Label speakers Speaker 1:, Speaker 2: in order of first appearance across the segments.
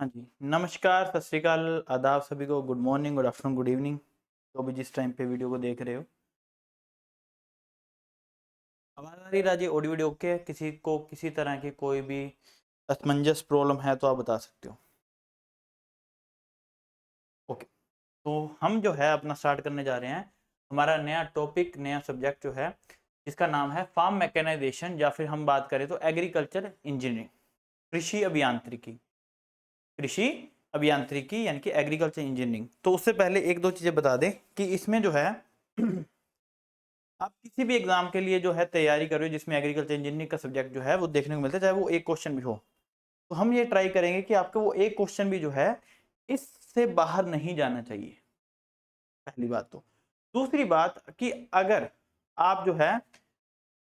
Speaker 1: हाँ जी, नमस्कार, सत श्री अकाल, आदाब सभी को, good morning, good afternoon, good evening, तो भी जिस टाइम पे वीडियो को देख रहे हो। आवाज़ आ रही है राजी? ऑडियो वीडियो ओके है? किसी को किसी तरह की कोई भी असमंजस प्रॉब्लम है तो आप बता सकते हो। ओके, तो हम जो है अपना स्टार्ट करने जा रहे हैं। हमारा नया टॉपिक, नया सब्जेक्ट जो है, जिसका नाम है फार्म मैकेनाइजेशन, या फिर हम बात करें तो एग्रीकल्चर इंजीनियरिंग, कृषि अभियांत्रिकी। कृषि अभियांत्रिकी यानी कि एग्रीकल्चर इंजीनियरिंग। तो उससे पहले एक दो चीजें बता दें कि इसमें जो है आप किसी भी एग्जाम के लिए जो है तैयारी कर रहे हो जिसमें एग्रीकल्चर इंजीनियरिंग का सब्जेक्ट जो है वो देखने को मिलता है, चाहे वो एक क्वेश्चन भी हो। तो हम ये ट्राई करेंगे कि आपका वो एक क्वेश्चन भी जो है इससे बाहर नहीं जाना चाहिए, पहली बात। तो दूसरी बात कि अगर आप जो है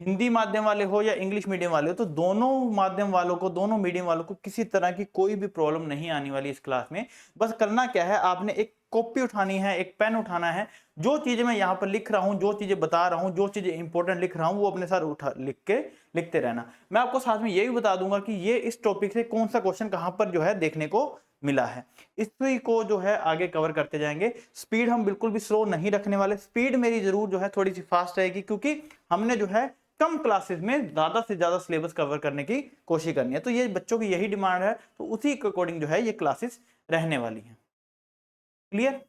Speaker 1: हिंदी माध्यम वाले हो या इंग्लिश मीडियम वाले हो, तो दोनों माध्यम वालों को, दोनों मीडियम वालों को किसी तरह की कोई भी प्रॉब्लम नहीं आने वाली इस क्लास में। बस करना क्या है, आपने एक कॉपी उठानी है, एक पेन उठाना है। जो चीजें मैं यहाँ पर लिख रहा हूँ, जो चीजें बता रहा हूँ, जो चीजें इंपॉर्टेंट लिख रहा हूँ, वो अपने साथ उठा लिख के लिखते रहना। मैं आपको साथ में ये भी बता दूंगा कि ये इस टॉपिक से कौन सा क्वेश्चन कहाँ पर जो है देखने को मिला है। इसी को जो है आगे कवर करते जाएंगे। स्पीड हम बिल्कुल भी स्लो नहीं रखने वाले। स्पीड मेरी जरूर जो है थोड़ी सी फास्ट रहेगी, क्योंकि हमने जो है कम क्लासेस में ज्यादा से ज्यादा सिलेबस कवर करने की कोशिश करनी है। तो ये बच्चों की यही डिमांड है, तो उसी के अकॉर्डिंग जो है ये क्लासेस रहने वाली हैं। क्लियर?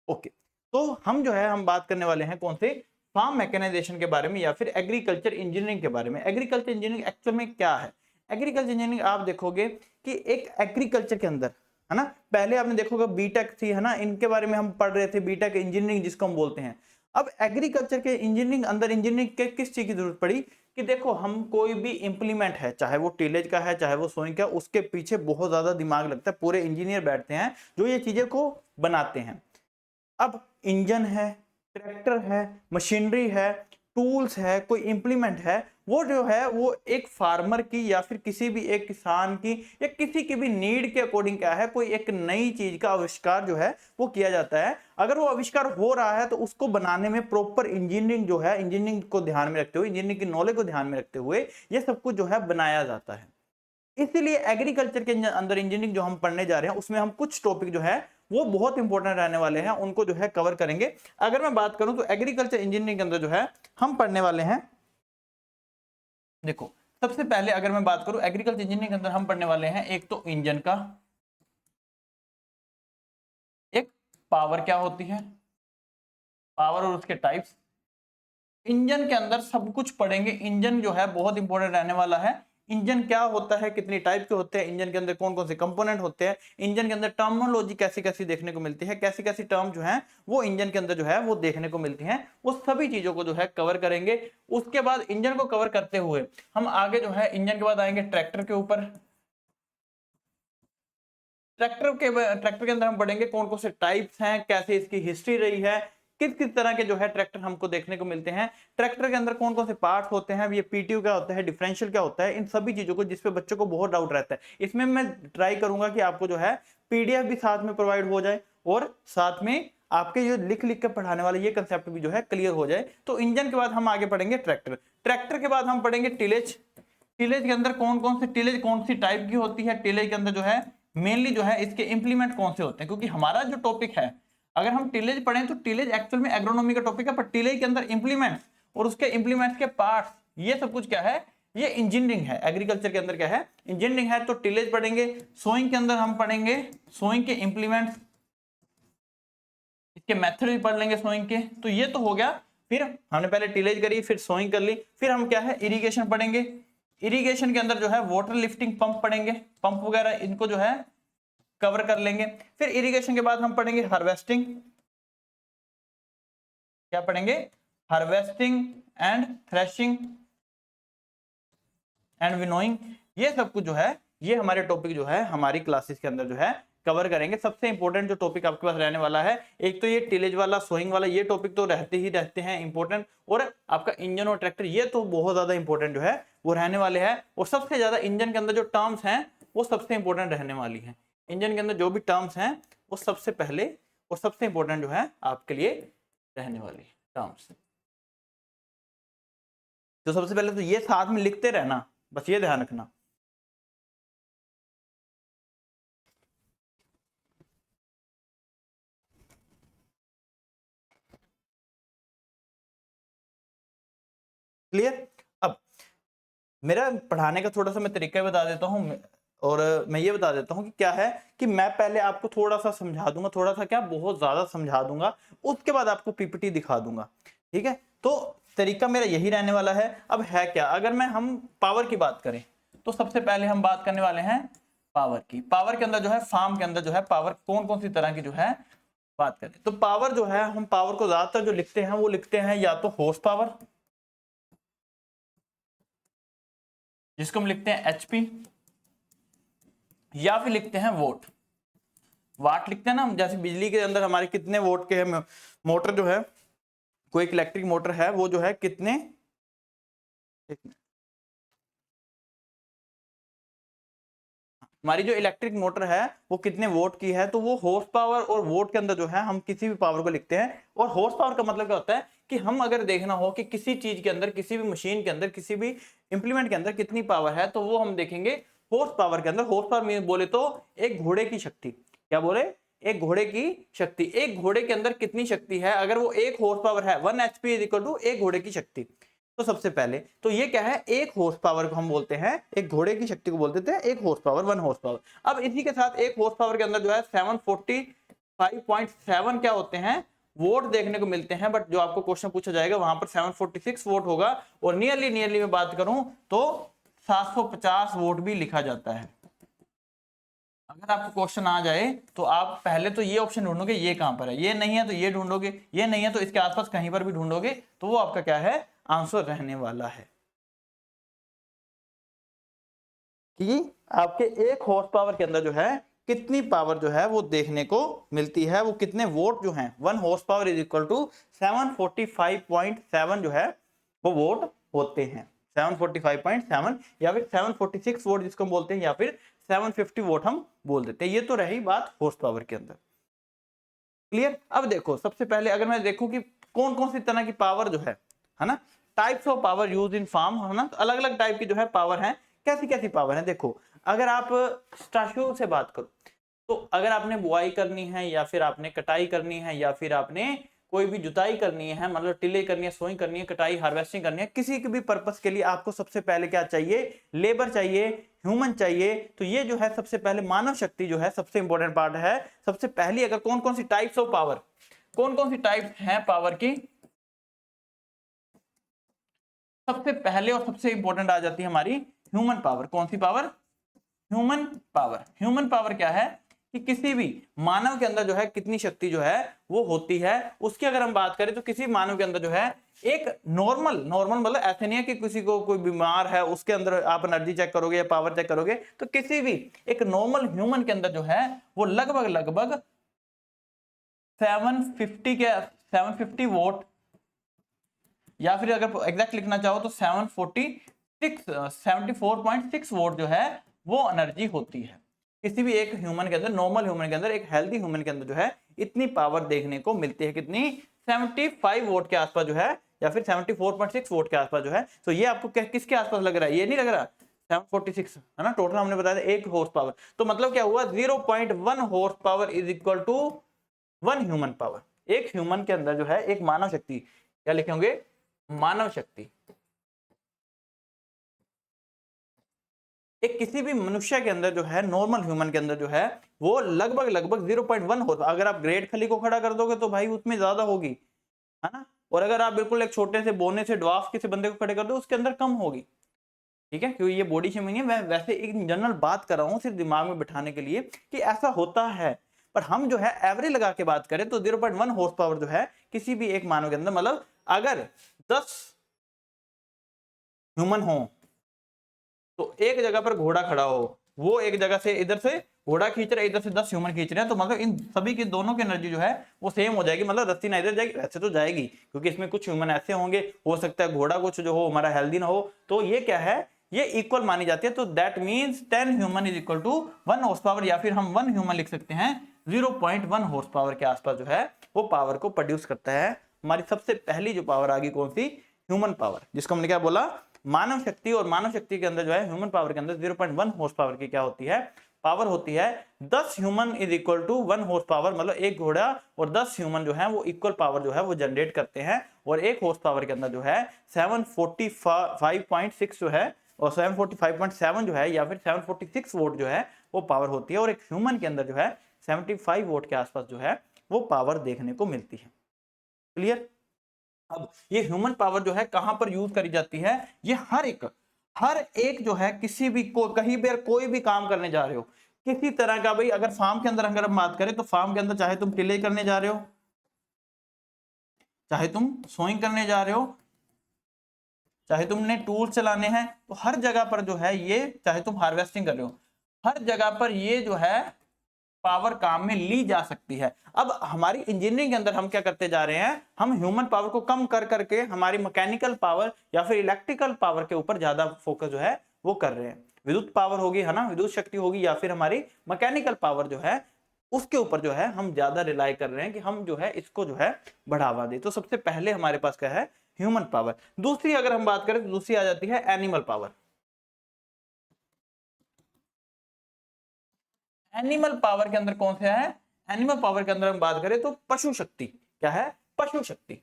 Speaker 1: ओके, तो हम जो है हम बात करने वाले हैं कौन से, फार्म मैकेनाइजेशन के बारे में या फिर एग्रीकल्चर इंजीनियरिंग के बारे में। एग्रीकल्चर इंजीनियरिंग एक्चुअल में क्या है? एग्रीकल्चर इंजीनियरिंग आप देखोगे कि एक एग्रीकल्चर के अंदर, है ना, पहले आपने देखोगे बीटेक थी, है ना, इनके बारे में हम पढ़ रहे थे, बीटेक इंजीनियरिंग जिसको हम बोलते हैं। अब एग्रीकल्चर के इंजीनियरिंग अंदर इंजीनियरिंग के किस चीज की जरूरत पड़ी कि देखो हम कोई भी इंप्लीमेंट है, चाहे वो टिलेज का है, चाहे वो सोइंग का, उसके पीछे बहुत ज्यादा दिमाग लगता है, पूरे इंजीनियर बैठते हैं जो ये चीजें को बनाते हैं। अब इंजन है, ट्रैक्टर है, मशीनरी है, टूल्स है, कोई इंप्लीमेंट है, वो जो है वो एक फार्मर की या फिर किसी भी एक किसान की या किसी की भी नीड के अकॉर्डिंग क्या है, कोई एक नई चीज का आविष्कार जो है वो किया जाता है। अगर वो आविष्कार हो रहा है तो उसको बनाने में प्रॉपर इंजीनियरिंग जो है, इंजीनियरिंग को ध्यान में रखते हुए, इंजीनियरिंग की नॉलेज को ध्यान में रखते हुए ये सब कुछ जो है बनाया जाता है। इसीलिए एग्रीकल्चर के अंदर इंजीनियरिंग जो हम पढ़ने जा रहे हैं उसमें हम कुछ टॉपिक जो है वो बहुत इंपॉर्टेंट रहने वाले हैं, उनको जो है कवर करेंगे। अगर मैं बात करूं तो एग्रीकल्चर इंजीनियरिंग के अंदर जो है हम पढ़ने वाले हैं, देखो, सबसे पहले अगर मैं बात करूं एग्रीकल्चर इंजीनियरिंग के अंदर हम पढ़ने वाले हैं एक तो इंजन का, एक पावर क्या होती है, पावर और उसके टाइप्स। इंजन के अंदर सब कुछ पढ़ेंगे। इंजन जो है बहुत इंपॉर्टेंट रहने वाला है। इंजन क्या होता है, कितनी टाइप के होते हैं, इंजन के अंदर कौन कौन से कंपोनेंट होते हैं, इंजन के अंदर टर्मिनोलॉजी कैसी कैसी देखने को मिलती है, कैसी कैसी टर्म जो है वो इंजन के अंदर जो है वो देखने को मिलती हैं, वो सभी चीजों को जो है कवर करेंगे। उसके बाद इंजन को कवर करते हुए हम आगे जो है इंजन के बाद आएंगे ट्रैक्टर के ऊपर। ट्रैक्टर के अंदर हम पढ़ेंगे कौन कौन से टाइप्स हैं, कैसे इसकी हिस्ट्री रही है, किस किस तरह के जो है ट्रैक्टर हमको देखने को मिलते हैं, ट्रैक्टर के अंदर कौन कौन से पार्ट्स होते हैं, ये पीटीयू क्या होता है, डिफरेंशियल क्या होता है, इन सभी चीजों को जिसपे बच्चों को बहुत डाउट रहता है। इसमें मैं ट्राई करूंगा कि आपको जो है पीडीएफ भी साथ में प्रोवाइड हो जाए और साथ में आपके जो लिख लिख के पढ़ाने वाले ये कंसेप्ट भी जो है क्लियर हो जाए। तो इंजन के बाद हम आगे पढ़ेंगे ट्रैक्टर। ट्रैक्टर के बाद हम पढ़ेंगे टिलेज। टिलेज के अंदर कौन कौन सी टिलेज कौन सी टाइप की होती है, टिलेज के अंदर जो है मेनली जो है इसके इंप्लीमेंट कौन से होते हैं, क्योंकि हमारा जो टॉपिक है, अगर हम टिलेज पढ़ें तो टिलेज एक्चुअल में एग्रोनॉमी का टॉपिक है, पर टिलेज के अंदर इंप्लीमेंट्स और उसके इंप्लीमेंट्स के पार्ट्स, ये सब कुछ क्या है, ये इंजीनियरिंग है। एग्रीकल्चर के अंदर क्या है, इंजीनियरिंग है। तो टिलेज पढ़ेंगे। सोइंग के अंदर हम पढ़ेंगे सोइंग के इंप्लीमेंट्स, इसके मेथड भी पढ़ लेंगे सोइंग के। तो ये तो हो गया। फिर हमने पहले टिलेज करी, फिर सोइंग कर ली, फिर हम क्या है इरिगेशन पढ़ेंगे। इरिगेशन के अंदर जो है वाटर लिफ्टिंग पंप पढ़ेंगे, पंप वगैरह इनको जो है कवर कर लेंगे। फिर इरिगेशन के बाद हम पढ़ेंगे हार्वेस्टिंग। क्या पढ़ेंगे, harvesting and threshing and winnowing. ये सब कुछ जो है ये हमारे टॉपिक जो है हमारी क्लासेस के अंदर जो है कवर करेंगे। सबसे इंपॉर्टेंट जो टॉपिक आपके पास रहने वाला है, एक तो ये टिलेज वाला, सोइंग वाला, ये टॉपिक तो रहते ही रहते हैं इंपॉर्टेंट, और आपका इंजन और ट्रैक्टर ये तो बहुत ज्यादा इंपॉर्टेंट जो है वो रहने वाले हैं। और सबसे ज्यादा इंजन के अंदर जो टर्म्स हैं वो सबसे इंपॉर्टेंट रहने वाली है। इंजन के अंदर जो भी टर्म्स हैं वो सबसे पहले और सबसे इंपॉर्टेंट जो है आपके लिए रहने वाली टर्म्स। तो सबसे पहले तो ये साथ में लिखते रहना, बस ये ध्यान रखना। क्लियर। अब मेरा पढ़ाने का थोड़ा सा मैं तरीका बता देता हूँ, और मैं ये बता देता हूँ कि क्या है कि मैं पहले आपको थोड़ा सा समझा दूंगा, थोड़ा सा क्या बहुत ज्यादा समझा दूंगा, उसके बाद आपको पीपीटी दिखा दूंगा, ठीक है। तो तरीका मेरा यही रहने वाला है। अब है क्या, अगर मैं हम पावर की बात करें तो सबसे पहले हम बात करने वाले हैं पावर की। पावर के अंदर जो है, फार्म के अंदर जो है पावर कौन कौन सी तरह की जो है बात करें तो पावर जो है, हम पावर को ज्यादातर जो लिखते हैं वो लिखते हैं या तो हॉर्स पावर, जिसको हम लिखते हैं एचपी, या फिर लिखते हैं वोट। वाट लिखते हैं ना हम, जैसे बिजली के अंदर हमारे कितने वोट के है मोटर जो है, कोई एक इलेक्ट्रिक मोटर है वो जो है कितने, हमारी जो इलेक्ट्रिक मोटर है वो कितने वोट की है, तो वो हॉर्स पावर और वोट के अंदर जो है हम किसी भी पावर को लिखते हैं। और हॉर्स पावर का मतलब क्या होता है कि हम अगर देखना हो कि किसी चीज के अंदर, किसी भी मशीन के अंदर, किसी भी इंप्लीमेंट के अंदर कितनी पावर है, तो वो हम देखेंगे हॉर्स पावर के अंदर। हॉर्स पावर बोले तो एक घोड़े की शक्ति, क्या बोले, एक घोड़े की शक्ति। एक घोड़े के अंदर कितनी शक्ति है, अगर वो एक हॉर्स पावर है, 1 HP इज इक्वल टू एक घोड़े की शक्ति। तो सबसे पहले तो ये क्या है, एक हॉर्स पावर को हम बोलते हैं, एक घोड़े की शक्ति को बोलते थे एक हॉर्स पावर, 1 हॉर्स पावर। अब इसी के साथ एक हॉर्स पावर के अंदर जो है 745.7 क्या होते हैं, वोट देखने को मिलते हैं। बट जो आपको क्वेश्चन पूछा जाएगा वहां पर 746 वोट होगा, और नियरली मैं बात करूं तो 750 वोट भी लिखा जाता है। अगर आपको क्वेश्चन आ जाए तो आप पहले तो ये ऑप्शन ढूंढोगे, ये कहां पर है, ये नहीं है तो ये ढूंढोगे, ये नहीं है तो इसके आसपास कहीं पर भी ढूंढोगे, तो वो आपका क्या है, आंसर रहने वाला है। कि आपके एक हॉर्स पावर के अंदर जो है कितनी पावर जो है वो देखने को मिलती है, वो कितने वोट जो हैं, 1 horse power is equal to 745.7 जो है वो वोट होते हैं। 745.7 या फिर 746 वोट जिसको हम बोलते हैं, या फिर 750 वोट हम बोल देते हैं। ये तो रही बात हॉर्स पावर के अंदर, क्लियर। अब देखो सबसे पहले अगर मैं देखूं कि कौन कौन सी तरह की पावर जो है ना, types of power use in farm, है ना, तो अलग अलग टाइप की जो है पावर है। कैसी कैसी पावर है, देखो अगर आप स्टार्टिंग से बात करो तो अगर आपने बुआई करनी है, या फिर आपने कटाई करनी है, या फिर आपने कोई भी जुताई करनी है, मतलब टिले करनी है, सोई करनी है, कटाई हार्वेस्टिंग करनी है, किसी के भी पर्पस के लिए आपको सबसे पहले क्या चाहिए, लेबर चाहिए, ह्यूमन चाहिए। तो ये जो है सबसे पहले मानव शक्ति जो है सबसे इंपॉर्टेंट पार्ट है। सबसे पहली अगर कौन कौन सी टाइप्स ऑफ पावर, कौन कौन सी टाइप है पावर की, सबसे पहले और सबसे इंपॉर्टेंट आ जाती है हमारी ह्यूमन पावर। कौन सी power, human power. Human power क्या है कि किसी भी मानव के अंदर जो है कितनी शक्ति जो है वो होती है, उसकी अगर हम बात करें तो किसी मानव के अंदर जो है एक नॉर्मल मतलब ऐसे नहीं है कि किसी को कोई बीमार है उसके अंदर आप एनर्जी चेक करोगे या पावर चेक करोगे, तो किसी भी एक नॉर्मल ह्यूमन के अंदर जो है वो लगभग 750 वोट, या फिर अगर एग्जैक्ट लिखना चाहो तो 74.6 वोट जो है वो एनर्जी होती है किसी भी एक ह्यूमन के अंदर। नॉर्मल ह्यूमन के अंदर, एक हेल्दी ह्यूमन के अंदर जो है इतनी पावर देखने को मिलती है। कितनी, 75 वोट के आसपास जो है, या फिर 74.6 वोट के आसपास जो है। तो ये आपको किसके आसपास लग रहा है, ये नहीं लग रहा 746 है ना, टोटल हमने बताया था एक हॉर्स पावर। तो मतलब क्या हुआ, 0.1 horse power is equal to 1 human power. एक ह्यूमन के अंदर जो है एक मानव शक्ति, क्या लिखे होंगे, मानव शक्ति। एक किसी भी मनुष्य के अंदर जो है, नॉर्मल ह्यूमन के अंदर जो है वो लगभग 0.1 होता। अगर आप ग्रेट खली को खड़ा कर दोगे तो भाई उसमें ज्यादा होगी, है ना। और अगर आप बिल्कुल एक छोटे से बोने से ड्वार्फ किसी बंदे को खड़े कर दो उसके अंदर कम होगी, ठीक है। क्योंकि ये बॉडी शेमिंग है, मैं वैसे एक जनरल बात कर रहा हूँ सिर्फ दिमाग में बिठाने के लिए कि ऐसा होता है। पर हम जो है एवरेज लगा के बात करें तो 0.1 हॉर्स पावर जो है किसी भी एक मानव के अंदर, मतलब अगर 10 ह्यूमन हो तो एक जगह पर घोड़ा खड़ा हो, वो एक जगह से इधर से घोड़ा खींच रहा है, इधर से 10 ह्यूमन खींच रहे हैं, तो मतलब इन सभी की दोनों की एनर्जी जो है वो सेम हो जाएगी। मतलब रस्सी ना इधर जाएगी, वैसे तो जाएगी क्योंकि इसमें कुछ ह्यूमन ऐसे होंगे, हो सकता है घोड़ा कुछ जो हो हमारा हेल्दी ना हो, तो ये क्या है, ये इक्वल मानी जाती है। तो that means 10 human is equal to 1 horse power, या फिर हम 1 ह्यूमन लिख सकते हैं 0.1 हॉर्स पावर के आसपास जो है वो पावर को प्रोड्यूस करता है। हमारी सबसे पहली जो पावर आ गई कौन सी, ह्यूमन पावर, जिसको हमने क्या बोला, मानव शक्ति। और मानव शक्ति के अंदर जो है ह्यूमन पावर के अंदर 0.1 हॉर्स पावर की क्या होती है, पावर होती है 10 human is equal to 1 horse power, मतलब एक घोड़ा और 10 ह्यूमन जो है वो इक्वल पावर जो है वो जनरेट करते हैं। और एक हॉर्स पावर के अंदर जो है 745.6 जो है और 745.7 जो है या फिर 746 वोट जो है वो पावर होती है। और एक ह्यूमन के अंदर जो है 75 वोट के आसपास जो है वो पावर देखने को मिलती है। क्लियर? अब ये ह्यूमन पावर जो है कहां पर यूज करी जाती है? ये हर एक जो है किसी भी कहीं पर कोई भी काम करने जा रहे हो, किसी तरह का, भाई अगर फार्म के अंदर अगर हम बात करें तो फार्म के अंदर चाहे तुम टिले करने जा रहे हो, चाहे तुम सोइंग करने जा रहे हो, चाहे तुमने टूल चलाने हैं, तो हर जगह पर जो है ये, चाहे तुम हार्वेस्टिंग कर रहे हो, हर जगह पर ये जो है पावर काम में ली जा सकती है। अब हमारी इंजीनियरिंग के अंदर हम क्या करते जा रहे हैं, हम ह्यूमन पावर को कम कर करके हमारी मैकेनिकल पावर या फिर इलेक्ट्रिकल पावर के ऊपर ज्यादा फोकस जो है वो कर रहे हैं। विद्युत पावर होगी, है ना, विद्युत शक्ति होगी, या फिर हमारी मैकेनिकल पावर जो है उसके ऊपर जो है हम ज्यादा रिलाई कर रहे हैं कि हम जो है इसको जो है बढ़ावा दें। तो सबसे पहले हमारे पास क्या है? Human power. दूसरी अगर हम बात करें तो दूसरी आ जाती है एनिमल पावर। एनिमल पावर के अंदर कौन सा है? एनिमल पावर के अंदर हम बात करें तो पशु शक्ति। क्या है? पशु शक्ति।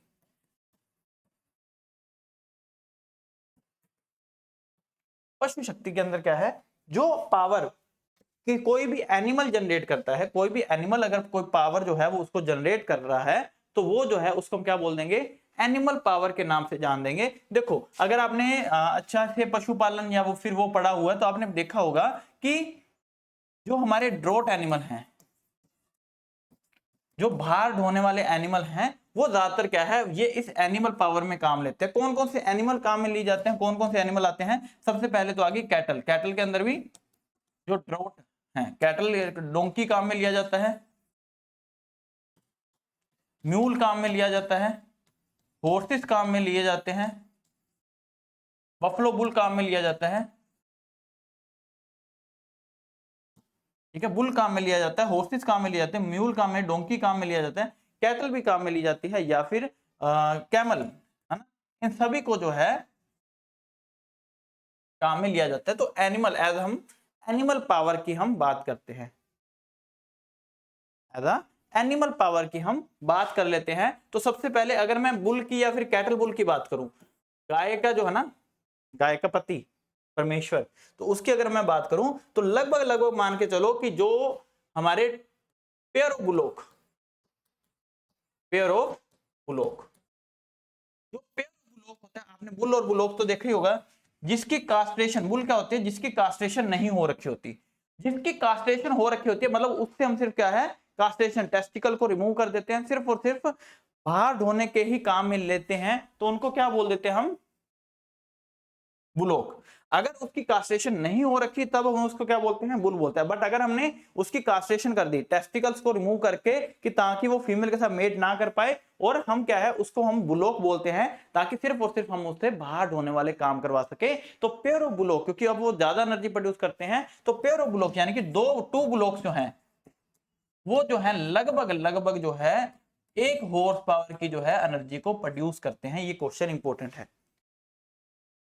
Speaker 1: पशु शक्ति के अंदर क्या है? जो पावर कि कोई भी एनिमल जनरेट करता है, कोई भी एनिमल अगर कोई पावर जो है वो उसको जनरेट कर रहा है तो वो जो है उसको हम क्या बोल देंगे? एनिमल पावर के नाम से जान देंगे। देखो अगर आपने अच्छा से पशुपालन या वो फिर वो पढ़ा हुआ है तो आपने देखा होगा कि जो हमारे ड्रोट एनिमल हैं, जो भार ढोने वाले एनिमल हैं, वो ज्यादातर क्या है, ये इस एनिमल पावर में काम लेते हैं। कौन कौन से एनिमल काम में लिए जाते हैं, कौन कौन से एनिमल आते हैं? सबसे पहले तो आगे कैटल। कैटल के अंदर भी जो ड्रोट है, कैटल, डोंकी काम में लिया जाता है, म्यूल काम में लिया जाता है, हॉर्सेस काम में लिए जाते हैं, बफलो बुल काम में लिया जाता है। ठीक है, बुल काम में लिया जाता है, हॉर्सेस काम में लिया जाते हैं, म्यूल काम में, डोंकी काम में लिया जाता है, कैटल भी काम में ली जाती है, या फिर कैमल, है ना, इन सभी को जो है काम में लिया जाता है। तो एनिमल एज हम एनिमल पावर की हम बात करते हैं, एज एनिमल पावर की हम बात कर लेते हैं। तो सबसे पहले अगर मैं बुल की या फिर कैटल बुल की बात करूं, गाय का जो है ना, गाय का पति परमेश्वर, तो उसकी अगर मैं बात करूं तो लगभग लगभग मान के चलो कि जो हमारे pair of bullock, pair of bullock, जो पेयर ऑफ बुलोक होता है, आपने बुल और बुलोक तो देखा ही होगा, जिसकी कास्ट्रेशन, बुल क्या होती है? जिसकी कास्ट्रेशन नहीं हो रखी होती। जिसकी कास्ट्रेशन हो रखी होती है मतलब उससे हम सिर्फ क्या है, कास्ट्रेशन, टेस्टिकल को रिमूव कर देते हैं, सिर्फ और सिर्फ भार ढोने के ही काम में लेते हैं, तो उनको क्या बोल देते हैं हम? बुलोक। अगर उसकी कास्ट्रेशन नहीं हो रखी तब हम उसको क्या बोलते हैं? बुल बोलते हैं। बट अगर हमने उसकी कास्ट्रेशन कर दी, टेस्टिकल्स को रिमूव करके, कि ताकि वो फीमेल के साथ मेट ना कर पाए, और हम क्या है उसको हम बुलोक बोलते हैं, ताकि सिर्फ और सिर्फ हम उससे बाहर ढोने वाले काम करवा सके। तो पेयर ऑफ बुलोक, क्योंकि अब वो ज्यादा एनर्जी प्रोड्यूस करते हैं, तो पेयर ऑफ बुलोक यानी कि टू बुलोक्स जो हैं वो जो है लगभग लगभग जो है 1 हॉर्स पावर की जो है एनर्जी को प्रोड्यूस करते हैं। ये क्वेश्चन इंपॉर्टेंट है।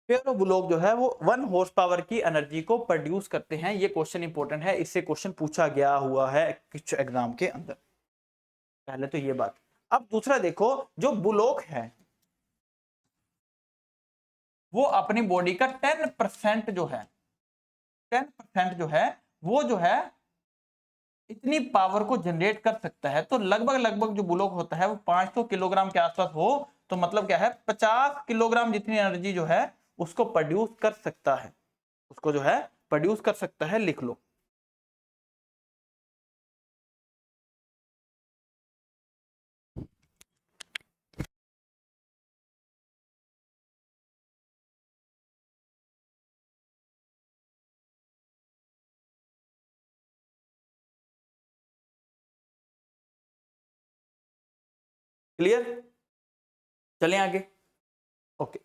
Speaker 1: पेयर ऑफ बुलोक जो है वो 1 हॉर्स पावर की एनर्जी को प्रोड्यूस करते हैं। ये क्वेश्चन इंपॉर्टेंट है, इससे क्वेश्चन पूछा गया हुआ है कुछ एग्जाम के अंदर। पहले तो ये बात। अब दूसरा देखो, जो बुलोक है वो अपनी बॉडी का 10% जो है, 10% जो है वो जो है इतनी पावर को जनरेट कर सकता है। तो लगभग लगभग जो बुलोक होता है वो 500 किलोग्राम के आसपास हो, तो मतलब क्या है, 50 किलोग्राम जितनी एनर्जी जो है उसको प्रोड्यूस कर सकता है, उसको जो है प्रोड्यूस कर सकता है। लिख लो। क्लियर? चलें आगे। ओके,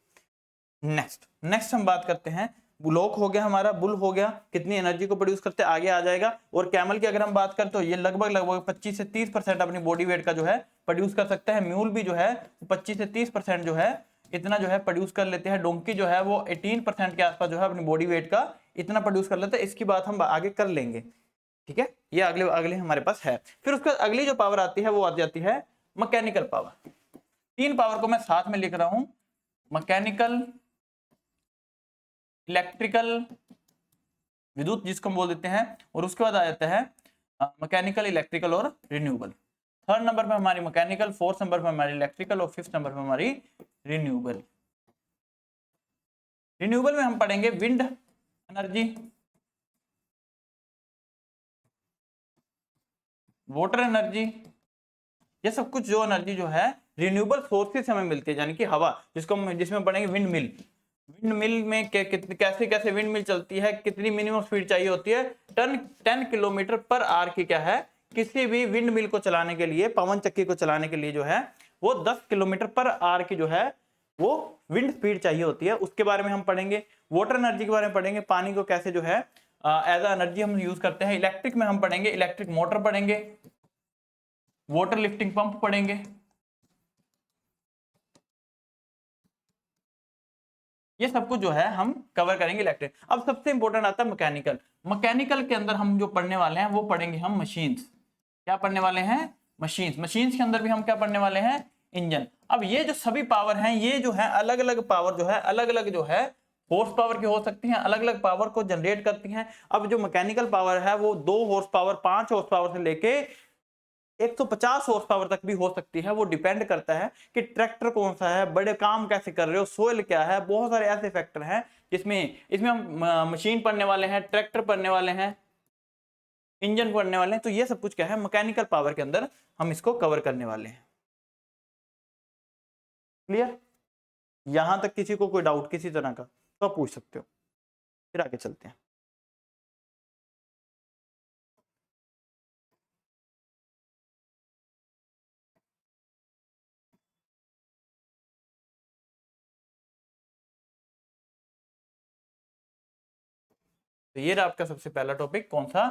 Speaker 1: नेक्स्ट हम बात करते हैं, बुलोक हो गया हमारा, बुल हो गया, कितनी एनर्जी को प्रोड्यूस करते हैं, आगे आ जाएगा। और कैमल की अगर हम बात करें तो ये लगभग लगभग 25 से 30% अपनी बॉडी वेट का जो है प्रोड्यूस कर सकता है। म्यूल भी जो है 25 से 30% जो है इतना जो है प्रोड्यूस कर लेते हैं। डोंकी जो है वो 18% के आसपास जो है अपनी बॉडी वेट का इतना प्रोड्यूस कर लेता है। इसकी बात हम आगे कर लेंगे। ठीक है, ये अगले अगले हमारे पास है। फिर उसके बाद अगली जो पावर आती है वो आ जाती है मैकेनिकल पावर। 3 पावर को मैं साथ में लिख रहा हूं, मैकेनिकल, इलेक्ट्रिकल, विद्युत जिसको हम बोल देते हैं, और उसके बाद आ जाता है मैकेनिकल, इलेक्ट्रिकल और रिन्यूएबल। 3rd नंबर पे हमारी मैकेनिकल, 4th नंबर पे हमारी इलेक्ट्रिकल और 5th नंबर पे हमारी रिन्यूएबल। रिन्यूएबल में हम पढ़ेंगे विंड एनर्जी, वाटर एनर्जी, ये सब कुछ जो एनर्जी जो है रिन्यूएबल सोर्सेस हमें मिलती है, यानी कि हवा, जिसको हम जिसमें पढ़ेंगे विंड मिल। विंड मिल में कैसे कैसे विंड मिल चलती है, कितनी मिनिमम स्पीड चाहिए होती है, 10 किलोमीटर पर आवर की क्या है, किसी भी विंड मिल को चलाने के लिए, पवन चक्की को चलाने के लिए जो है वो 10 किलोमीटर पर आवर की जो है वो विंड स्पीड चाहिए होती है। उसके बारे में हम पढ़ेंगे। वाटर एनर्जी के बारे में पढ़ेंगे, पानी को कैसे जो है एज अ एनर्जी हम यूज करते हैं। इलेक्ट्रिक में हम पढ़ेंगे, इलेक्ट्रिक मोटर पढ़ेंगे, वाटर लिफ्टिंग पंप पढ़ेंगे। ये सब कुछ जो है हम कवर करेंगे इलेक्ट्रिक। अब सबसे इंपॉर्टेंट आता है मैकेनिकल। मैकेनिकल के अंदर हम जो पढ़ने वाले हैं वो पढ़ेंगे हम मशीन्स। क्या पढ़ने वाले हैं? मशीन्स। मशीन्स के अंदर भी हम क्या पढ़ने वाले हैं? इंजन। अब ये जो सभी पावर हैं, ये जो है अलग अलग पावर जो है, अलग अलग जो है हॉर्स पावर की हो सकती हैं, अलग अलग पावर को जनरेट करती हैं। अब जो मैकेनिकल पावर है वो 2 हॉर्स पावर, 5 हॉर्स पावर से लेके 150 हॉर्स पावर तक भी हो सकती है। वो डिपेंड करता है कि ट्रैक्टर कौन सा है, बड़े काम कैसे कर रहे हो, सोइल क्या है, बहुत सारे ऐसे फैक्टर हैं जिसमें इसमें हम मशीन पढ़ने वाले हैं, ट्रैक्टर पढ़ने वाले हैं, इंजन पढ़ने वाले हैं। तो ये सब कुछ क्या है मैकेनिकल पावर के अंदर हम इसको कवर करने वाले हैं। क्लियर? यहां तक किसी को कोई डाउट किसी तरह का तो आप पूछ सकते हो, फिर आगे चलते हैं। तो ये रहा आपका सबसे पहला टॉपिक, कौन सा?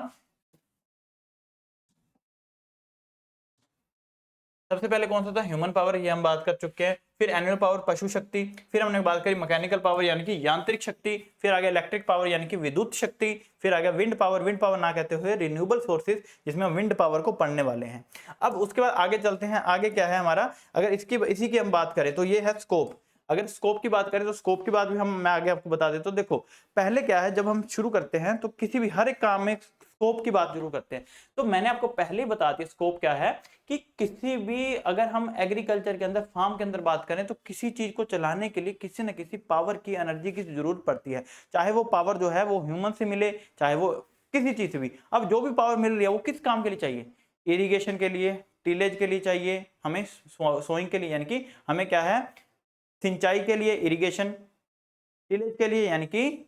Speaker 1: सबसे पहले कौन सा था? ह्यूमन पावर, ये हम बात कर चुके हैं। फिर एनिमल पावर, पशु शक्ति। फिर हमने बात करी मैकेनिकल पावर यानी कि यांत्रिक शक्ति। फिर आ गया इलेक्ट्रिक पावर यानी कि विद्युत शक्ति। फिर आ गया विंड पावर, विंड पावर ना कहते हुए रिन्यूएबल सोर्सेज, जिसमें हम विंड पावर को पढ़ने वाले हैं। अब उसके बाद आगे चलते हैं। आगे क्या है हमारा, अगर इसी की हम बात करें तो ये है स्कोप। अगर स्कोप की बात करें तो स्कोप की बात भी मैं आगे आपको बता देता हूं। देखो पहले क्या है, जब हम शुरू करते हैं तो किसी भी हर एक काम में स्कोप की बात जरूर करते हैं। तो मैंने आपको पहले ही बता दिया स्कोप क्या है, कि किसी भी, अगर हम एग्रीकल्चर के अंदर, फार्म के अंदर बात करें तो किसी चीज को चलाने के लिए किसी न किसी पावर की, एनर्जी की जरूरत पड़ती है। चाहे वो पावर जो है वो ह्यूमन से मिले, चाहे वो किसी चीज से भी। अब जो भी पावर मिल रही है वो किस काम के लिए चाहिए? इरिगेशन के लिए, टिलेज के लिए चाहिए हमें, सोइंग के लिए यानी कि हमें क्या है, सिंचाई के लिए इरिगेशन, टिलेज के लिए यानी कि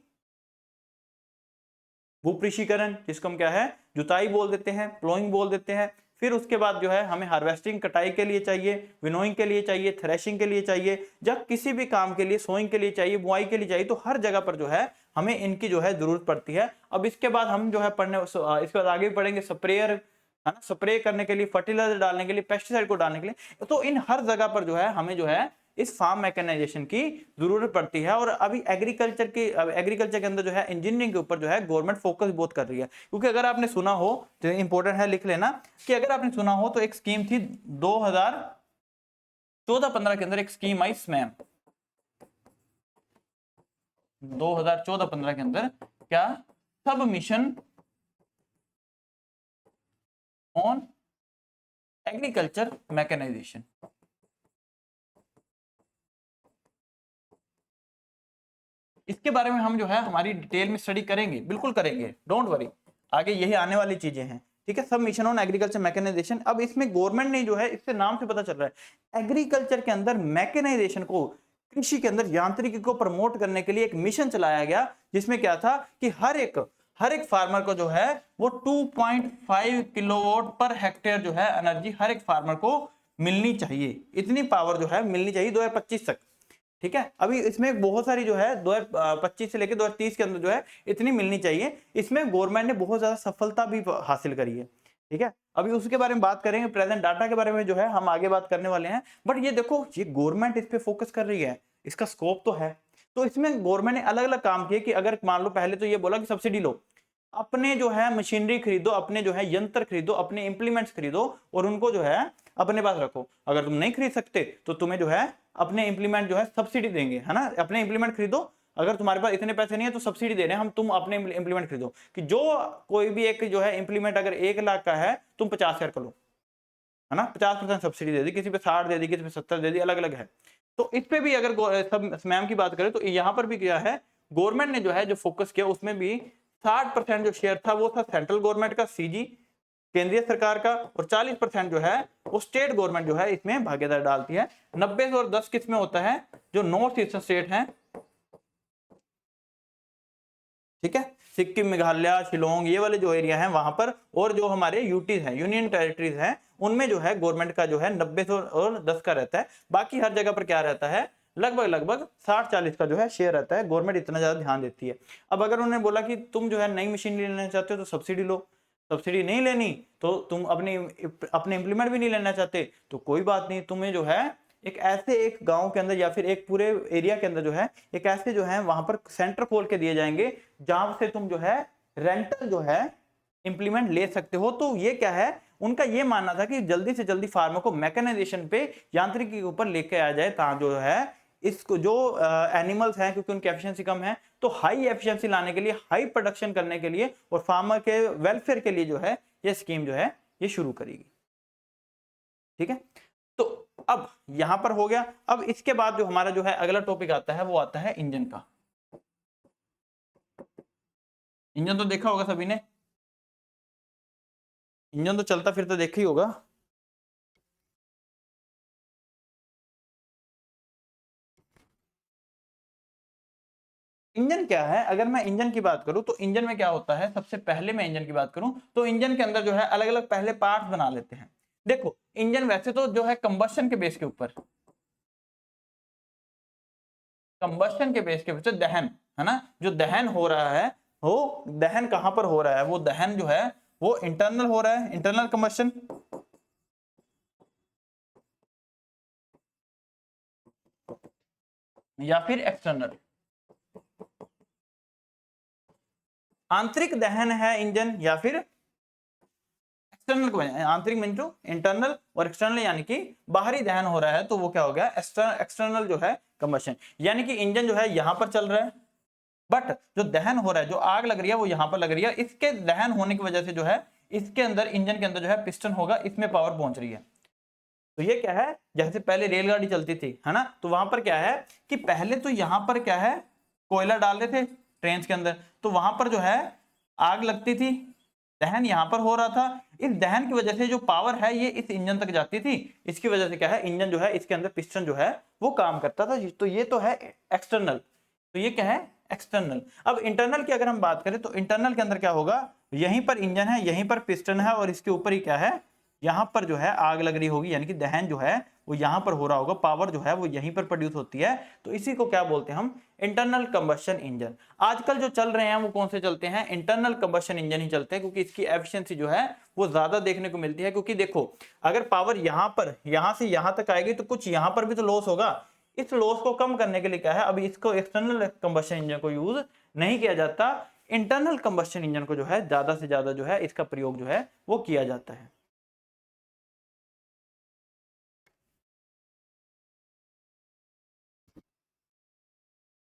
Speaker 1: भूपृष्ठीकरण, जिसको हम क्या है जुताई बोल देते हैं, प्लोइंग बोल देते हैं। फिर उसके बाद जो है हमें हार्वेस्टिंग, कटाई के लिए चाहिए, विनोइंग के लिए चाहिए, थ्रेशिंग के लिए चाहिए, जब किसी भी काम के लिए, सोइंग के लिए चाहिए, बुआई के लिए चाहिए, तो हर जगह पर जो है हमें इनकी जो है जरूरत पड़ती है। अब इसके बाद हम जो है इसके बाद आगे पढ़ेंगे स्प्रेयर, है ना, स्प्रे करने के लिए, फर्टिलाइजर डालने के लिए, पेस्टिसाइड को डालने के लिए। तो इन हर जगह पर जो है हमें जो है इस फार्म मैकेनाइजेशन की जरूरत पड़ती है। और अभी एग्रीकल्चर के अंदर जो है इंजीनियरिंग के ऊपर जो है गवर्नमेंट फोकस बहुत कर रही है। क्योंकि अगर आपने सुना हो तो इंपॉर्टेंट है, लिख लेना, कि अगर आपने सुना हो तो एक स्कीम थी 2014-15 के अंदर, एक स्कीम आई स्मैम 2014-15 के अंदर, क्या? सब मिशन ऑन एग्रीकल्चर मैकेनाइजेशन। इसके बारे में हम जो है हमारी डिटेल में स्टडी करेंगे, बिल्कुल करेंगे, डोंट वरी। आगे यही आने वाली चीजें हैं, ठीक है। सब मिशन ऑन एग्रीकल्चर मैकेनाइजेशन। अब इसमें गवर्नमेंट ने जो है, इससे नाम से पता चल रहा है, एग्रीकल्चर के अंदर मैकेनाइजेशन को, कृषि के अंदर यांत्रिकी को प्रमोट करने के लिए एक मिशन चलाया गया, जिसमें क्या था कि हर एक फार्मर को जो है वो 2.5 किलोवाट पर हेक्टेयर जो है एनर्जी हर एक फार्मर को मिलनी चाहिए। इतनी पावर जो है मिलनी चाहिए 2025 तक, ठीक है। अभी इसमें बहुत सारी जो है 2025 से लेकर 2030 के अंदर जो है इतनी मिलनी चाहिए। इसमें गवर्नमेंट ने बहुत ज्यादा सफलता भी हासिल करी है, ठीक है। अभी उसके बारे में बात करेंगे, प्रेजेंट डाटा के बारे में जो है हम आगे बात करने वाले हैं। बट ये देखो, ये गवर्नमेंट इस पे फोकस कर रही है, इसका स्कोप तो है। तो इसमें गवर्नमेंट ने अलग अलग काम किए, कि अगर मान लो पहले तो ये बोला कि सब्सिडी लो, अपने जो है मशीनरी खरीदो, अपने जो है यंत्र खरीदो, अपने इंप्लीमेंट्स खरीदो और उनको जो है अपने पास रखो। अगर तुम नहीं खरीद सकते तो तुम्हें जो है अपने इंप्लीमेंट जो है सब्सिडी देंगे, है ना, अपने इंप्लीमेंट खरीदो। अगर तुम्हारे पास इतने पैसे नहीं है तो सब्सिडी दे रहे हैं हम, तुम अपने इंप्लीमेंट खरीदो। कि जो कोई भी एक जो है इंप्लीमेंट अगर 1 लाख का है, तुम 50,000 का लो, है ना, 50% सब्सिडी दे दी, किसी पे 60 दे दी, किसी पे 70 दे दी, अलग अलग है। तो इस पे भी अगर सब मैम की बात करें तो यहाँ पर भी क्या है, गवर्नमेंट ने जो है जो फोकस किया उसमें भी 60% जो शेयर था वो था सेंट्रल गवर्नमेंट का, सीजी केंद्रीय सरकार का, और 40% जो है वो स्टेट गवर्नमेंट जो है इसमें भागीदार डालती है। 90 और 10 किस में होता है, जो नॉर्थ ईस्टर्न स्टेट है, ठीक है, सिक्किम, मेघालय, शिलोंग, ये वाले जो एरिया हैं वहां पर, और जो हमारे यूटीज हैं, यूनियन टेरिटरीज हैं, उनमें जो है गवर्नमेंट का जो है 90 और 10 का रहता है। बाकी हर जगह पर क्या रहता है, लगभग लगभग 60-40 का जो है शेयर रहता है। गवर्नमेंट इतना ज्यादा ध्यान देती है। अब अगर उन्होंने बोला कि तुम जो है नई मशीन लेना चाहते हो तो सब्सिडी लो, सब्सिडी नहीं लेनी तो तुम अपने इंप्लीमेंट भी नहीं लेना चाहते तो कोई बात नहीं, तुम्हें जो है एक ऐसे एक गांव के अंदर या फिर एक पूरे एरिया के अंदर जो है एक ऐसे जो है वहां पर सेंटर खोल के दिए जाएंगे जहां से तुम जो है रेंटल जो है इंप्लीमेंट ले सकते हो। तो ये क्या है, उनका ये मानना था कि जल्दी से जल्दी फार्मर को मैकेनाइजेशन पे, यांत्रिकी के ऊपर लेके आ जाए, ताकि जो है इसको जो एनिमल्स हैं क्योंकि उनकी एफिशिएंसी कम है, तो हाई एफिशिएंसी लाने के लिए, हाई प्रोडक्शन करने के लिए और फार्मर के वेलफेयर के लिए जो है ये स्कीम जो है ये शुरू करेगी। ठीक है, तो अब यहां पर हो गया। अब इसके बाद जो हमारा जो है अगला टॉपिक आता है वो आता है इंजन का। इंजन तो देखा होगा सभी ने, इंजन तो चलता फिरता देखा ही होगा। इंजन क्या है, अगर मैं इंजन की बात करूं तो इंजन में क्या होता है, सबसे पहले मैं इंजन की बात करूं तो इंजन के अंदर जो है अलग अलग पहले पार्ट्स बना लेते हैं। देखो इंजन वैसे तो जो है कंबशन के बेस के ऊपर, कंबशन के बेस के ऊपर दहन, है ना, जो दहन हो रहा है, वो दहन कहां पर हो रहा है, वो दहन जो है वो इंटरनल हो रहा है, इंटरनल कंबशन, या फिर एक्सटर्नल। आंतरिक दहन है इंजन या फिर एक्सटर्नल को, आंतरिक मीन टू इंटरनल और एक्सटर्नल यानी कि बाहरी दहन हो रहा है तो वो क्या हो गया, एक्सटर्नल जो है कंबशन। यानी कि इंजन जो है यहां पर चल रहा है, बट जो दहन हो रहा है, जो आग लग रही है वो यहां पर लग रही है। इसके दहन होने की वजह से जो है इसके अंदर, इंजन के अंदर जो है पिस्टन होगा, इसमें पावर पहुंच रही है। तो ये क्या है, जैसे पहले रेलगाड़ी चलती थी, है ना, तो वहां पर क्या है कि पहले तो यहां पर क्या है, कोयला डाल रहे थे ट्रेन के अंदर, तो वहां पर जो है आग लगती थी, दहन यहां पर हो रहा था। इस दहन की वजह से जो पावर है ये इस इंजन तक जाती थी। इसकी वजह से क्या है, इंजन जो है इसके अंदर पिस्टन जो है वो काम करता था। तो ये तो है एक्सटर्नल, तो ये क्या है एक्सटर्नल। अब इंटरनल की अगर हम बात करें तो इंटरनल के अंदर क्या होगा, यहीं पर इंजन है, यहीं पर पिस्टन है और इसके ऊपर ही क्या है, यहां पर जो है आग लग रही होगी, यानी कि दहन जो है वो यहां पर हो रहा होगा, पावर जो है वो यहीं पर प्रोड्यूस होती है। तो इसी को क्या बोलते हैं हम, इंटरनल कंबशन इंजन। आजकल जो चल रहे हैं वो कौन से चलते हैं, इंटरनल कंबशन इंजन ही चलते हैं, क्योंकि इसकी एफिशिएंसी जो है वो ज्यादा देखने को मिलती है। क्योंकि देखो अगर पावर यहां पर, यहां से यहां तक आएगी तो कुछ यहां पर भी तो लॉस होगा। इस लॉस को कम करने के लिए क्या है, अभी इसको एक्सटर्नल कंबशन इंजन को यूज नहीं किया जाता, इंटरनल कंबशन इंजन को जो है ज्यादा से ज्यादा जो है इसका प्रयोग जो है वो किया जाता है।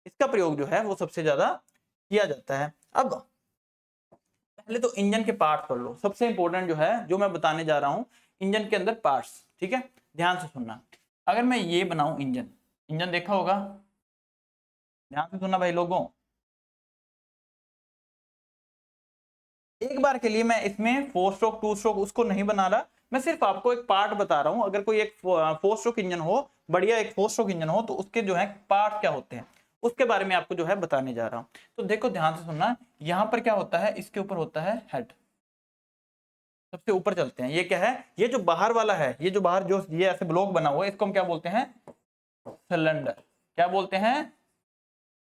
Speaker 1: इसका प्रयोग जो है वो सबसे ज्यादा किया जाता है। अब पहले तो इंजन के पार्ट कर लो, सबसे इंपॉर्टेंट जो है जो मैं बताने जा रहा हूं, इंजन के अंदर पार्ट्स, ठीक है, ध्यान से सुनना। अगर मैं ये बनाऊं इंजन, इंजन देखा होगा, ध्यान से सुनना भाई लोगों। एक बार के लिए मैं इसमें 4 स्ट्रोक 2 स्ट्रोक उसको नहीं बना रहा, मैं सिर्फ आपको एक पार्ट बता रहा हूं। अगर कोई एक 4 स्ट्रोक इंजन हो, बढ़िया एक 4 स्ट्रोक इंजन हो, तो उसके जो है पार्ट क्या होते हैं उसके बारे में आपको जो है बताने जा रहा हूं। तो देखो ध्यान से सुनना, यहां पर क्या होता है, इसके ऊपर होता है हेड, सबसे ऊपर चलते हैं। ये क्या है, ये जो बाहर वाला है, ये जो बाहर जो ये ऐसे ब्लॉक बना हुआ है, इसको हम क्या बोलते हैं, सिलेंडर। क्या बोलते हैं,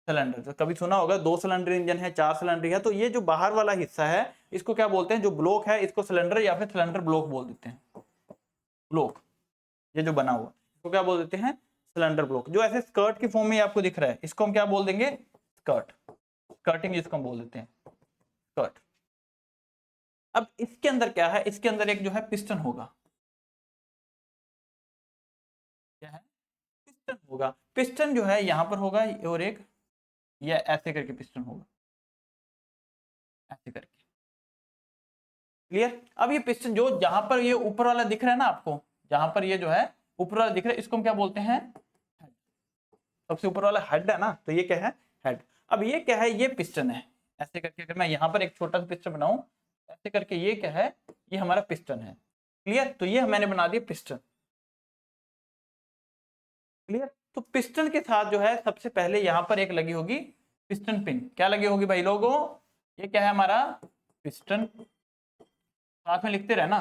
Speaker 1: सिलेंडर। तो कभी सुना होगा 2 सिलेंडर इंजन है, 4 सिलेंडर है, तो ये जो बाहर वाला हिस्सा है इसको क्या बोलते हैं, जो ब्लॉक है इसको सिलेंडर या फिर सिलेंडर ब्लॉक बोल देते हैं। ब्लॉक ये जो बना हुआ इसको क्या बोल देते हैं, सिलेंडर ब्लॉक। जो ऐसे स्कर्ट की फॉर्म में आपको दिख रहा है इसको हम क्या बोल देंगे, स्कर्ट, स्कर्टिंग जिसको हम बोल देते हैं, स्कर्ट। अब इसके अंदर क्या है, इसके अंदर एक जो है पिस्टन होगा, क्या है, पिस्टन होगा। पिस्टन जो है यहाँ पर होगा और एक ये ऐसे करके पिस्टन होगा, ऐसे करके। क्लियर। अब ये पिस्टन जो जहां पर ये ऊपर वाला दिख रहा है ना आपको, जहां पर ये जो है ऊपर वाला दिख रहा है, इसको हम क्या बोलते हैं, सबसे ऊपर वाला हेड है ना, तो ये क्या है, हेड। अब ये क्या है, ये पिस्टन है, ऐसे करके अगर मैं यहाँ पर एक छोटा सा पिस्टन बनाऊं ऐसे करके, ये क्या है, ये हमारा पिस्टन है। क्लियर। तो ये मैंने बना दिया पिस्टन। क्लियर। तो पिस्टन के साथ जो है सबसे पहले यहाँ पर एक लगी होगी पिस्टन पिन। क्या लगी होगी भाई लोगों, ये क्या है हमारा पिस्टन, साथ में लिखते रहना।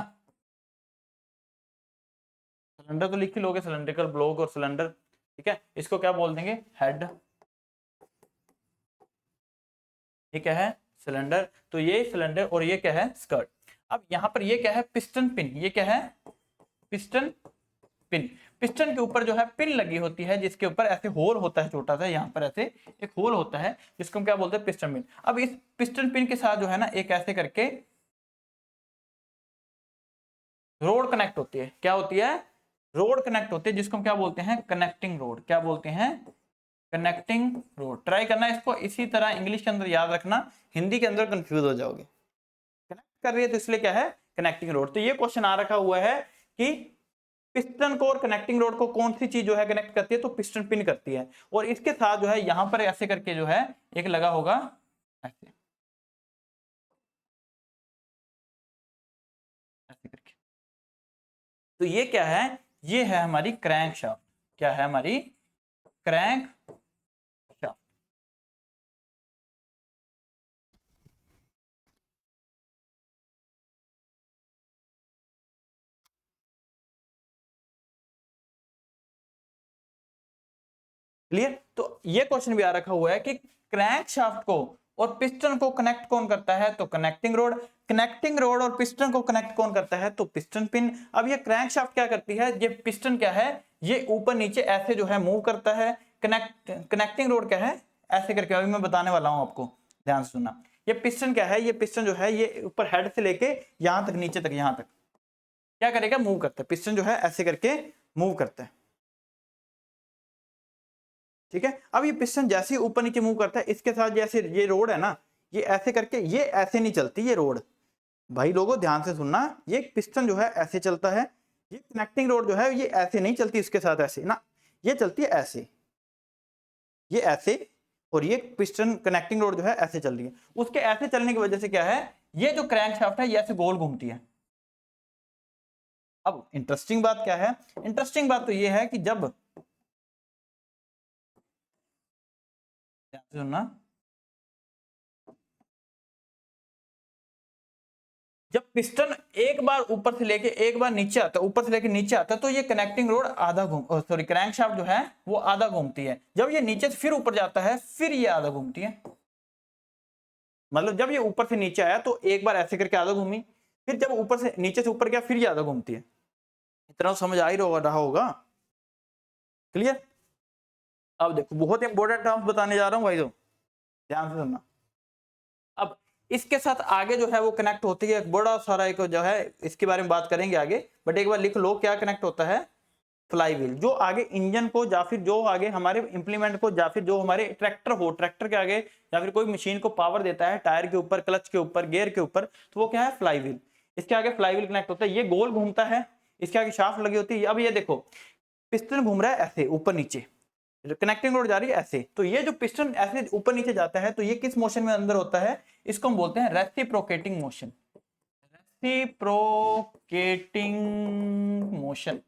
Speaker 1: सिलेंडर तो लिख ही लोगे, सिलेंड्रिकल ब्लॉक और सिलेंडर, ठीक है। इसको क्या बोल देंगे, हेड। ये क्या है, सिलेंडर। तो ये सिलेंडर और ये क्या है, स्कर्ट। अब यहाँ पर ये क्या है, पिस्टन पिन। ये क्या है, पिस्टन पिन। पिस्टन के ऊपर जो है पिन लगी होती है, जिसके ऊपर ऐसे होल होता है छोटा सा, यहाँ पर ऐसे एक होल होता है, जिसको हम क्या बोलते हैं, पिस्टन पिन। अब इस पिस्टन पिन के साथ जो है ना एक ऐसे करके रोड कनेक्ट होती है। क्या होती है, रोड कनेक्ट होती है, जिसको हम क्या बोलते हैं, कनेक्टिंग रोड। क्या बोलते हैं, कनेक्टिंग रोड। ट्राई करना इसको इसी तरह इंग्लिश के अंदर याद रखना, हिंदी के अंदर कंफ्यूज हो जाओगे। कनेक्ट कर रही है तो इसलिए क्या है, कनेक्टिंग रोड। तो ये क्वेश्चन आ रखा हुआ है कि पिस्टन को और कनेक्टिंग रोड को कौन सी चीज जो है कनेक्ट करती है, तो पिस्टन पिन करती है। और इसके साथ जो है यहां पर ऐसे करके जो है एक लगा होगा ऐसे, ऐसे करके। तो ये क्या है, ये है हमारी क्रैंक शाफ्ट। क्या है हमारी क्रैंक शाफ्ट। क्लियर। तो ये क्वेश्चन भी आ रखा हुआ है कि क्रैंक शाफ्ट को और पिस्टन को कनेक्ट कौन करता है, तो कनेक्टिंग रोड। कनेक्टिंग रोड और पिस्टन को कनेक्ट कौन करता है, तो पिस्टन पिन। अब ये क्रैंक शाफ्ट क्या करती है, ये पिस्टन क्या है, ये ऊपर नीचे ऐसे जो है मूव करता है। कनेक्टिंग रोड क्या है, ऐसे करके अभी मैं बताने वाला हूं आपको, ध्यान से सुनना। ये पिस्टन क्या है, ये पिस्टन जो है ये ऊपर हेड से लेके यहां तक, नीचे तक, यहां तक क्या करेगा, मूव करता है। पिस्टन जो है ऐसे करके मूव करता है, ठीक है। अब ये पिस्टन जैसे ही ऊपर नीचे मूव करता है, इसके साथ जैसे ये रोड है ना, ये ऐसे करके, ये ऐसे नहीं चलती ये रोड। भाई लोगों ध्यान से सुनना, ये पिस्टन जो है ऐसे चलता है, ये कनेक्टिंग रोड जो है ये ऐसे नहीं चलती, इसके साथ ऐसे ना, ये चलती है ऐसे, ये ऐसे। और ये पिस्टन कनेक्टिंग रोड जो है ऐसे चल रही है। उसके ऐसे चलने की वजह से क्या है, ये जो क्रैंक शाफ्ट है ये ऐसे गोल घूमती है। अब इंटरेस्टिंग बात क्या है, इंटरेस्टिंग बात तो ये है कि जब, ध्यान से सुनना, जब पिस्टन एक बार ऊपर से लेके एक बार नीचे आता है, ऊपर से लेके नीचे आता है, तो ये कनेक्टिंग रोड आधा घूम, सॉरी क्रैंक शाफ्ट जो है वो आधा घूमती है। जब ये नीचे से फिर ऊपर जाता है, फिर ये आधा घूमती है। मतलब जब ये ऊपर से नीचे आया तो एक बार ऐसे करके आधा घूमी, फिर जब ऊपर से नीचे से ऊपर गया फिर ये आधा घूमती है। इतना तो समझ आ ही रहा होगा। क्लियर। अब देखो बहुत इंपॉर्टेंट टर्म्स बताने जा रहा हूँ भाई, तो ध्यान से सुनना। अब इसके साथ आगे जो है वो कनेक्ट होती है बड़ा सारा, एक जो है इसके बारे में बात करेंगे आगे, बट एक बार लिख लो क्या कनेक्ट होता है, फ्लाईव्हील। जो आगे इंजन को या फिर जो आगे हमारे इंप्लीमेंट को या फिर जो हमारे ट्रैक्टर हो, ट्रैक्टर के आगे या फिर कोई मशीन को पावर देता है, टायर के ऊपर, क्लच के ऊपर, गियर के ऊपर, तो वो क्या है, फ्लाईव्हील। इसके आगे फ्लाईव्हील कनेक्ट होता है, ये गोल घूमता है, इसके आगे शाफ्ट लगी होती है। अब ये देखो पिस्टन घूम रहा है ऐसे ऊपर नीचे, कनेक्टिंग रोड जा रही है ऐसे, तो ये जो पिस्टन ऐसे ऊपर नीचे जाता है तो ये किस मोशन में अंदर होता है, इसको हम बोलते हैं रेसिप्रोकेटिंग मोशन। Reciprocating motion.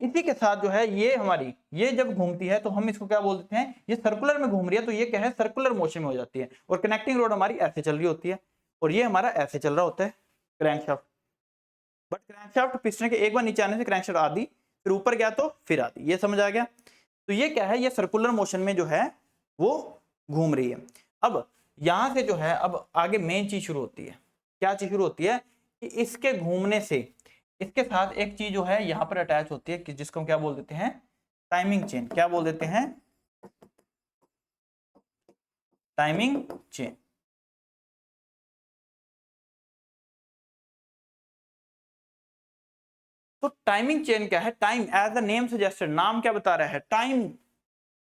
Speaker 1: इसी के साथ जो है ये हमारी, ये जब घूमती है तो हम इसको क्या बोलते हैं, ये सर्कुलर में घूम रही है तो ये क्या है, सर्कुलर मोशन में हो जाती है। और कनेक्टिंग रोड हमारी ऐसे चल रही होती है और ये हमारा ऐसे चल रहा होता है, क्रैंकशाफ्ट। बट क्रैंकशाफ्ट पिस्टन के एक बार नीचे आने से क्रैंकशाफ्ट आधी, फिर ऊपर गया तो फिर आधी, ये समझ आ गया। तो ये क्या है, ये सर्कुलर मोशन में जो है वो घूम रही है। अब यहां से जो है अब आगे मेन चीज शुरू होती है। क्या चीज शुरू होती है, कि इसके घूमने से इसके साथ एक चीज जो है यहां पर अटैच होती है, कि जिसको हम क्या बोल देते हैं, टाइमिंग चेन। क्या बोल देते हैं, टाइमिंग चेन। तो टाइमिंग चेन क्या है? Time as the name suggested, नाम क्या बता रहा है? टाइम,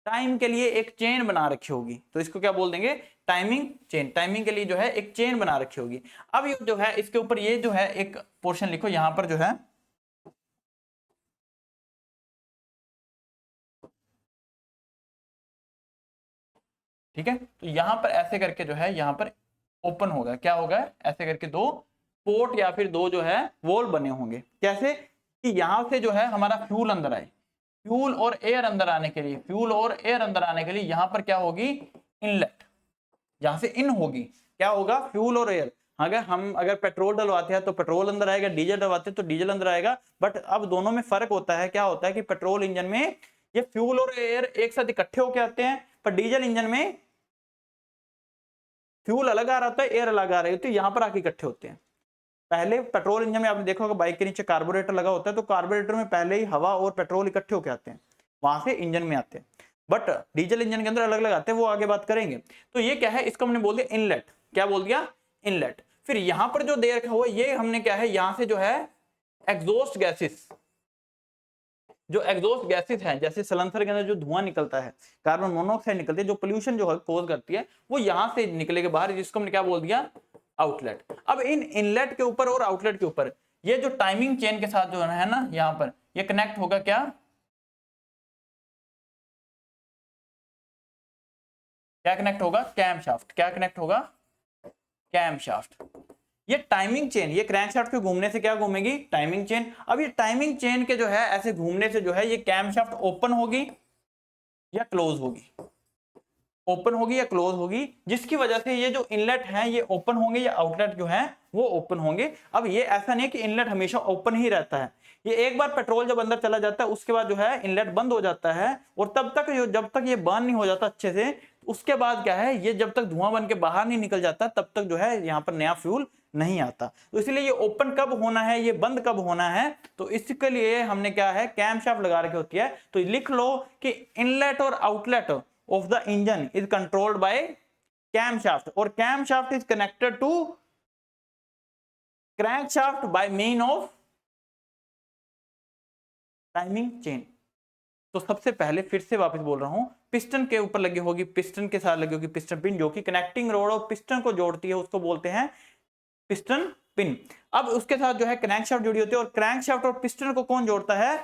Speaker 1: टाइम के लिए एक चेन बना रखी होगी, तो इसको क्या बोल देंगे? Timing chain. टाइमिंग के लिए जो है एक चेन बना रखी होगी। अब ये जो है इसके ऊपर ये जो है एक पोर्शन लिखो यहां पर जो है, ठीक है। तो यहां पर ऐसे करके जो है यहां पर ओपन होगा, क्या होगा? ऐसे करके दो पोर्ट या फिर दो जो है वॉल बने होंगे। कैसे? कि यहां से जो है हमारा फ्यूल अंदर आए, फ्यूल और एयर अंदर आने के लिए, फ्यूल और एयर अंदर आने के लिए यहां पर क्या होगी? इनलेट। यहां से इन होगी, क्या होगा? फ्यूल और एयर। अगर पेट्रोल डलवाते हैं तो पेट्रोल अंदर आएगा, डीजल डलवाते हैं तो डीजल अंदर आएगा। बट अब दोनों में फर्क होता है। क्या होता है कि पेट्रोल इंजन में ये फ्यूल और एयर एक साथ इकट्ठे होकर आते हैं, पर डीजल इंजन में फ्यूल अलग आ रहा होता है, एयर अलग आ रही होती है, यहां पर आके इकट्ठे होते हैं। पहले पेट्रोल इंजन में आपने देखा होगा बाइक के नीचे कार्बोरेटर लगा होता है, तो कार्बोरेटर में पहले ही हवा और पेट्रोल इकट्ठे होकर आते हैं, वहां से इंजन में आते हैं। बट डीजल इंजन के अंदर अलग अलग आते हैं, वो आगे बात करेंगे। तो ये क्या है? इसको हमने बोल दिया इनलेट। क्या बोल दिया? इनलेट। फिर यहां पर जो दे रखा हुआ ये हमने क्या है, यहां से जो है एग्जॉस्ट गैसेस, जो एग्जॉस्ट गैसेस हैं, जैसे सलेंसर के अंदर जो धुआं निकलता है, कार्बन मोनोऑक्साइड निकलती है, जो पोल्यूशन जो है कोज करती है, वो यहां से निकलेगा बाहर, जिसको हमने क्या बोल दिया? आउटलेट। अब इन इनलेट के ऊपर और आउटलेट के ऊपर ये जो टाइमिंग चेन के साथ जो है ना, यहां पर ये कनेक्ट होगा, क्या कनेक्ट होगा? Cam shaft. क्या कनेक्ट होगा? Cam shaft. ये टाइमिंग चेन, ये क्रैंकशाफ्ट के घूमने से क्या घूमेगी? Timing chain. अब ये टाइमिंग चेन के जो है ऐसे घूमने से जो है ये कैम शाफ्ट ओपन होगी या क्लोज होगी? ओपन होगी या क्लोज होगी, जिसकी वजह से ये जो इनलेट है ये ओपन होंगे या आउटलेट जो है वो ओपन होंगे। अब ये ऐसा नहीं है कि इनलेट हमेशा ओपन ही रहता है, ये एक बार पेट्रोल जब अंदर चला जाता है उसके बाद जो है इनलेट बंद हो जाता है, और तब तक जब तक ये बर्न नहीं हो जाता अच्छे से, उसके बाद क्या है, ये जब तक धुआं बन के बाहर नहीं निकल जाता तब तक जो है यहाँ पर नया फ्यूल नहीं आता। तो इसलिए ये ओपन कब होना है, ये बंद कब होना है, तो इसके लिए हमने क्या है, कैम शाफ्ट लगा रखी होती है। तो लिख लो कि इनलेट और outlet of the engine is controlled by camshaft, or camshaft is connected to crankshaft by mean of timing chain। तो सबसे पहले फिर से वापस बोल रहा हूं, पिस्टन के ऊपर लगी होगी, पिस्टन के साथ लगी होगी पिस्टन पिन, जो कि कनेक्टिंग रोड और पिस्टन को जोड़ती है, उसको बोलते हैं पिस्टन पिन। अब उसके साथ जो है क्रैंकशाफ्ट जुड़ी होती है, और क्रैंकशाफ्ट और पिस्टन को कौन जोड़ता है?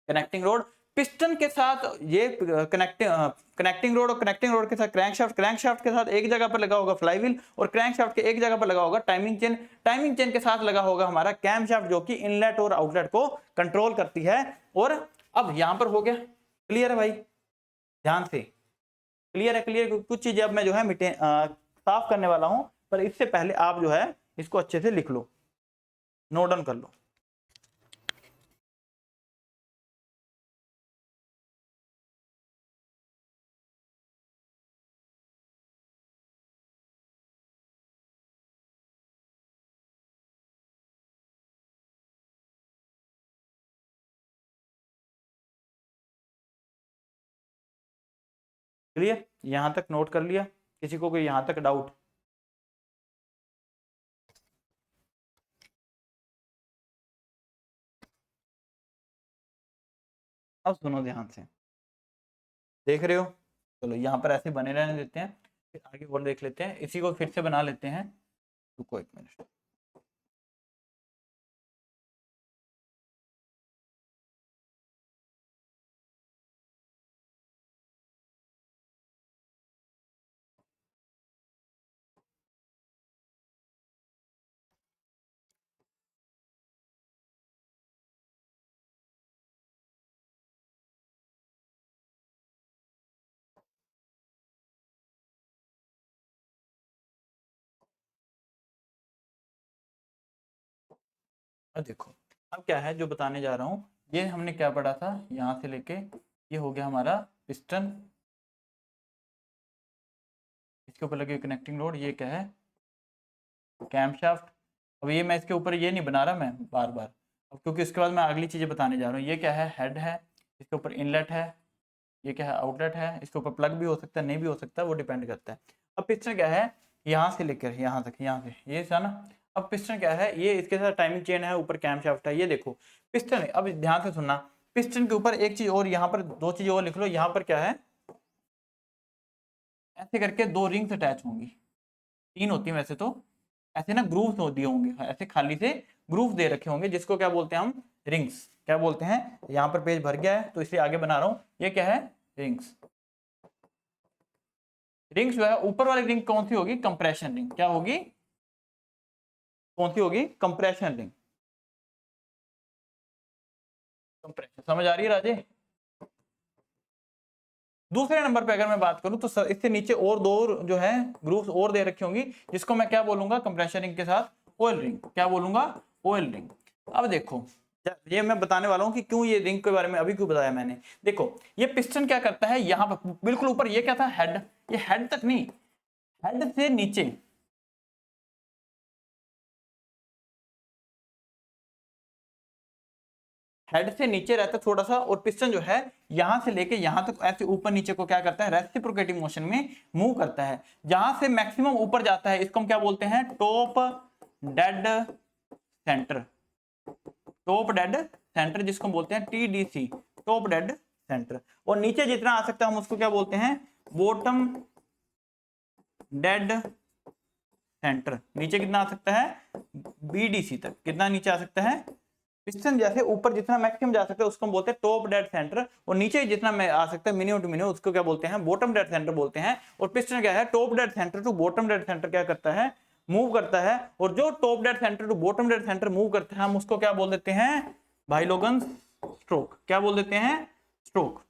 Speaker 1: Connecting road. पिस्टन के साथ ये कनेक्टिंग रोड, और कनेक्टिंग रोड के साथ क्रैंकशाफ्ट, क्रैंकशाफ्ट के साथ एक जगह पर लगा होगा फ्लाईव्हील, और क्रैंकशाफ्ट के एक जगह पर लगा होगा टाइमिंग चेन, टाइमिंग चेन के साथ लगा होगा हमारा कैमशाफ्ट, जो कि इनलेट और आउटलेट को कंट्रोल करती है। और अब यहां पर हो गया क्लियर है भाई? ध्यान से क्लियर है? क्लियर। कुछ चीजें अब मैं जो है साफ करने वाला हूं, पर इससे पहले आप जो है इसको अच्छे से लिख लो, नोट डाउन कर लो। क्लियर? यहां तक नोट कर लिया? किसी को कोई यहां तक डाउट? अब सुनो ध्यान से, देख रहे हो? चलो यहाँ पर ऐसे बने रहने देते हैं, फिर आगे और देख लेते हैं, इसी को फिर से बना लेते हैं। रुको एक मिनट। अब देखो, अब क्या है जो बताने जा रहा हूँ, ये हमने क्या पढ़ा था, यहाँ से लेके ये हो गया हमारा पिस्टन, इसके ऊपर लगे कनेक्टिंग रोड, ये क्या है, कैमशाफ्ट। अब ये मैं इसके ऊपर ये नहीं बना रहा मैं बार बार, अब क्योंकि इसके बाद मैं अगली चीजें बताने जा रहा हूँ। ये क्या है, हेड है, इसके ऊपर इनलेट है, ये क्या है, आउटलेट है, इसके ऊपर प्लग भी हो सकता है, नहीं भी हो सकता, वो डिपेंड करता है। अब पिस्टन क्या है, यहाँ से लेकर यहाँ तक, यहाँ से ये था ना। अब पिस्टन क्या है, ये इसके साथ टाइमिंग चेन है, ऊपर कैमशाफ्ट है। ये देखो पिस्टन है। अब ध्यान से सुनना, पिस्टन के ऊपर एक चीज और, यहाँ पर दो चीज और लिख लो। यहाँ पर क्या है, ऐसे करके दो रिंग्स अटैच होंगी, तीन होती है वैसे तो, ऐसे ना ग्रूव्स हो दिए होंगे, ऐसे खाली से ग्रूव दे रखे होंगे, जिसको क्या बोलते हैं हम, रिंग्स। क्या बोलते हैं, यहाँ पर पेज भर गया है तो इसलिए आगे बना रहा हूं, ये क्या है, रिंग्स। रिंग्स जो है, ऊपर वाली रिंग कौन सी होगी, कंप्रेशन रिंग। क्या होगी, कौन सी होगी, कंप्रेशन रिंग। कंप्रेशन समझ आ रही है राजे। दूसरे नंबर पे अगर मैं बात करूं तो इससे नीचे और दो जो है ग्रुप्स और दे रखी होंगी, जिसको मैं क्या बोलूंगा, कंप्रेशन रिंग के साथ ऑयल रिंग। क्या बोलूंगा, ऑयल रिंग। अब देखो, ये मैं बताने वाला हूं कि क्यों ये रिंग के बारे में अभी क्यों बताया मैंने। देखो ये पिस्टन क्या करता है, यहां पर बिल्कुल ऊपर ये क्या था, हेड। ये हेड तक नहीं, हेड से नीचे, हेड से नीचे रहता है थोड़ा सा, और पिस्टन जो है यहां से लेके यहां तक ऐसे ऊपर नीचे को क्या करता है, रेसिप्रोकेटिंग मोशन में मूव करता है। जहां से मैक्सिमम ऊपर जाता है, इसको हम क्या बोलते हैं, top dead centre. Top dead centre जिसको हम बोलते हैं टीडीसी, टॉप डेड सेंटर। और नीचे जितना आ सकता है हम उसको क्या बोलते हैं, बॉटम डेड सेंटर। नीचे कितना आ सकता है, बीडीसी तक कितना नीचे आ सकता है, पिस्टन जैसे ऊपर जितना मैक्सिमम जा सकता है उसको हम बोलते हैं टॉप डेड सेंटर, और नीचे जितना में आ सकता है मिनिमम टू मिनिमम उसको क्या बोलते हैं, बॉटम डेड सेंटर बोलते हैं। और पिस्टन क्या है, top dead centre to bottom dead centre क्या करता है, मूव करता है। और जो top dead centre to bottom dead centre move करता है, हम उसको क्या बोल देते हैं भाई लोगन, स्ट्रोक। क्या बोल देते हैं, स्ट्रोक।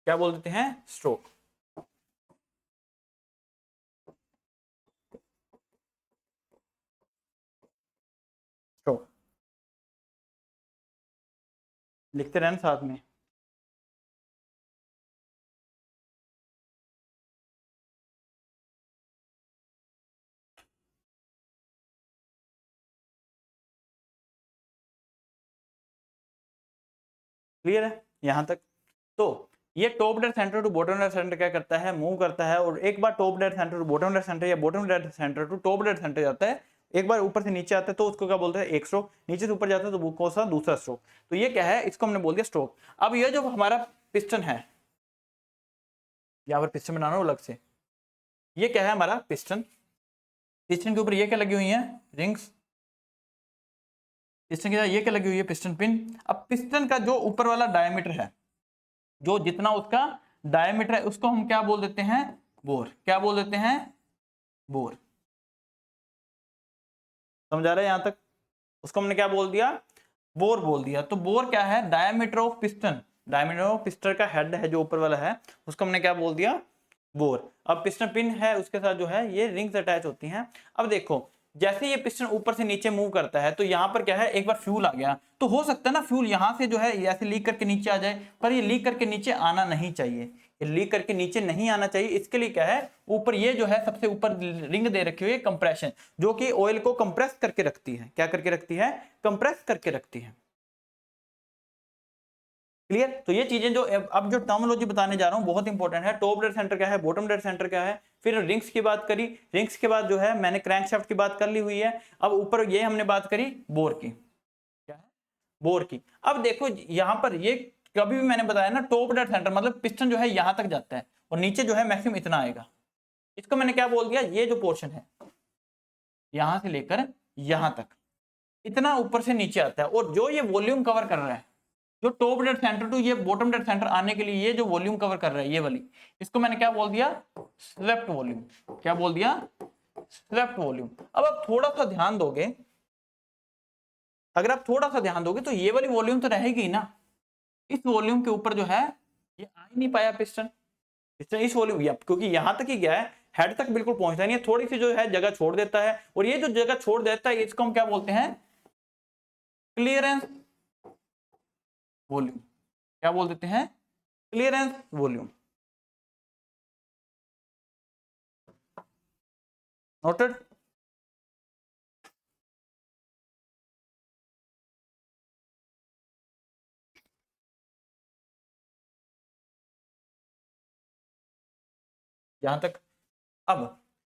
Speaker 1: क्या बोल देते हैं, स्ट्रोक। स्ट्रोक लिखते रहना साथ में। क्लियर है यहां तक। तो ये top dead centre to bottom dead centre क्या करता है, मूव करता है। और एक बार top dead centre to bottom dead centre या bottom dead centre to top dead centre जाता है, एक बार ऊपर से नीचे आता है तो उसको क्या बोलते हैं, एक स्ट्रोक। नीचे से ऊपर जाता है तो वो कौन सा, दूसरा स्ट्रोक। तो ये क्या है, इसको हमने बोल दिया स्ट्रोक। अब ये जो हमारा पिस्टन है, यहाँ पर पिस्टन बनाना अलग से, ये क्या है हमारा पिस्टन। पिस्टन के ऊपर ये क्या लगी हुई है, रिंग्स। पिस्टन के ये क्या लगी हुई है, पिस्टन पिन। अब पिस्टन का जो ऊपर वाला डायमीटर है, जो जितना उसका डायमीटर है, उसको हम क्या बोल देते हैं, बोर। क्या बोल देते हैं, बोर। समझ आ रहा है यहां तक। उसको हमने क्या बोल दिया, बोर बोल दिया। तो बोर क्या है, diameter of piston. Diameter of piston का हेड है जो ऊपर वाला है, उसको हमने क्या बोल दिया, बोर। अब पिस्टन पिन है, उसके साथ जो है ये रिंग्स अटैच होती हैं। अब देखो, जैसे ये पिस्टन ऊपर से नीचे मूव करता है, तो यहाँ पर क्या है, एक बार फ्यूल आ गया तो हो सकता है ना फ्यूल यहाँ से जो है ऐसे लीक करके नीचे आ जाए, पर ये लीक करके नीचे आना नहीं चाहिए। ये लीक करके नीचे नहीं आना चाहिए। इसके लिए क्या है, ऊपर ये जो है सबसे ऊपर रिंग दे रखी हुई है कंप्रेशन, जो कि ऑयल को कंप्रेस करके रखती है। क्या करके रखती है, कंप्रेस करके रखती है। क्लियर। तो ये चीजें जो अब जो टर्मिनोलॉजी बताने जा रहा हूं बहुत इंपॉर्टेंट है। टॉप डेड सेंटर क्या है, बॉटम डेड सेंटर क्या है, फिर रिंग्स की बात करी। रिंग्स के बाद जो है मैंने क्रैंकशाफ्ट की बात कर ली हुई है। अब ऊपर ये हमने बात करी बोर की। क्या है, बोर की। अब देखो यहां पर ये कभी भी मैंने बताया ना, टॉप डेड सेंटर मतलब पिस्टन जो है यहां तक जाता है और नीचे जो है मैक्सिमम इतना आएगा। इसको मैंने क्या बोल दिया, ये जो पोर्शन है यहां से लेकर यहां तक इतना ऊपर से नीचे आता है, और जो ये वॉल्यूम कवर कर रहा है, जो टॉप डेड सेंटर टू ये बॉटम डेड सेंटर आने के लिए ये जो वॉल्यूम कवर कर रहा है ये वाली, इसको मैंने क्या बोल दिया, स्वेप्ट वॉल्यूम। क्या बोल दिया, स्वेप्ट वॉल्यूम। अब आप थोड़ा सा ध्यान दोगे, अगर आप थोड़ा सा ध्यान दोगे तो ये वाली वॉल्यूम तो रहेगी ना। इस वॉल्यूम के ऊपर जो है ये आ ही नहीं पाया पिस्टन। पिस्टन इस वॉल्यूम, क्योंकि यहां तक ही गया है, हेड तक बिल्कुल पहुंचता नहीं है, थोड़ी सी जो है जगह छोड़ देता है। और ये जो जगह छोड़ देता है इसको हम क्या बोलते हैं, क्लियरेंस वॉल्यूम। क्या बोल देते हैं, क्लियरेंस वॉल्यूम। नोटेड। यहां तक। अब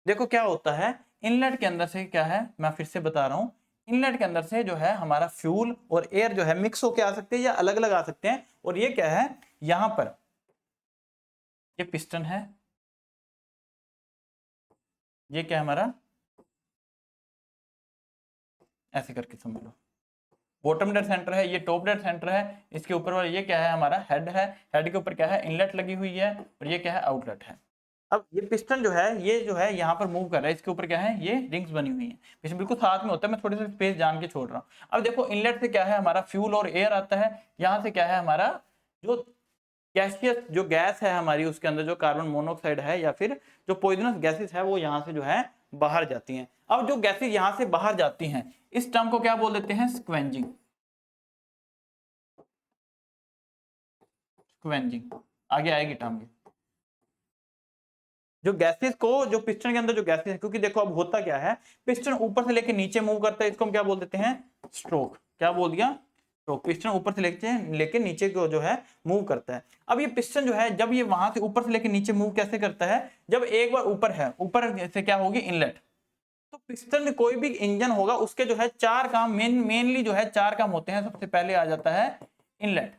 Speaker 1: देखो क्या होता है, इनलेट के अंदर से क्या है, मैं फिर से बता रहा हूं, इनलेट के अंदर से जो है हमारा फ्यूल और एयर जो है मिक्स होके आ सकते हैं या अलग अलग आ सकते हैं। और ये क्या है, यहां पर ये पिस्टन है, ये क्या है हमारा, ऐसे करके समझ लो, बॉटम डेड सेंटर है, ये टॉप डेड सेंटर है, इसके ऊपर वाला ये क्या है हमारा हेड है, हेड के ऊपर क्या है इनलेट लगी हुई है, और ये क्या है आउटलेट है। अब ये पिस्टन जो है ये जो है यहाँ पर मूव कर रहा है, इसके ऊपर क्या है ये रिंग्स बनी हुई है, पिस्टन बिल्कुल साथ में होता है, मैं थोड़ी सी स्पेस जान के छोड़ रहा हूँ। अब देखो इनलेट से क्या है हमारा फ्यूल और एयर आता है, यहाँ से क्या है हमारा जो गैसियस जो गैस है हमारी, उसके अंदर जो कार्बन मोनोऑक्साइड है या फिर जो पॉइजनस गैसेस है वो यहाँ से जो है बाहर जाती हैं। अब जो गैसेस यहाँ से बाहर जाती हैं इस टर्म को क्या बोल देते हैं, स्क्वेंजिंग। स्क्वेंजिंग आगे आएगी टर्म ये, जो गैसेस को जो पिस्टन के अंदर जो गैसेस है, क्योंकि देखो अब होता क्या है, पिस्टन ऊपर से लेके नीचे मूव करता है, इसको हम क्या बोल देते हैं, स्ट्रोक। क्या बोल दिया, स्ट्रोक। पिस्टन ऊपर से लेके नीचे को जो है मूव करता है। अब ये पिस्टन जो है जब ये वहां से ऊपर से लेके नीचे मूव कैसे करता है, जब एक बार ऊपर है, ऊपर से क्या होगी इनलेट, तो पिस्टन में कोई भी इंजन होगा उसके जो है चार काम मेनली जो है चार काम होते हैं। सबसे पहले आ जाता है इनलेट।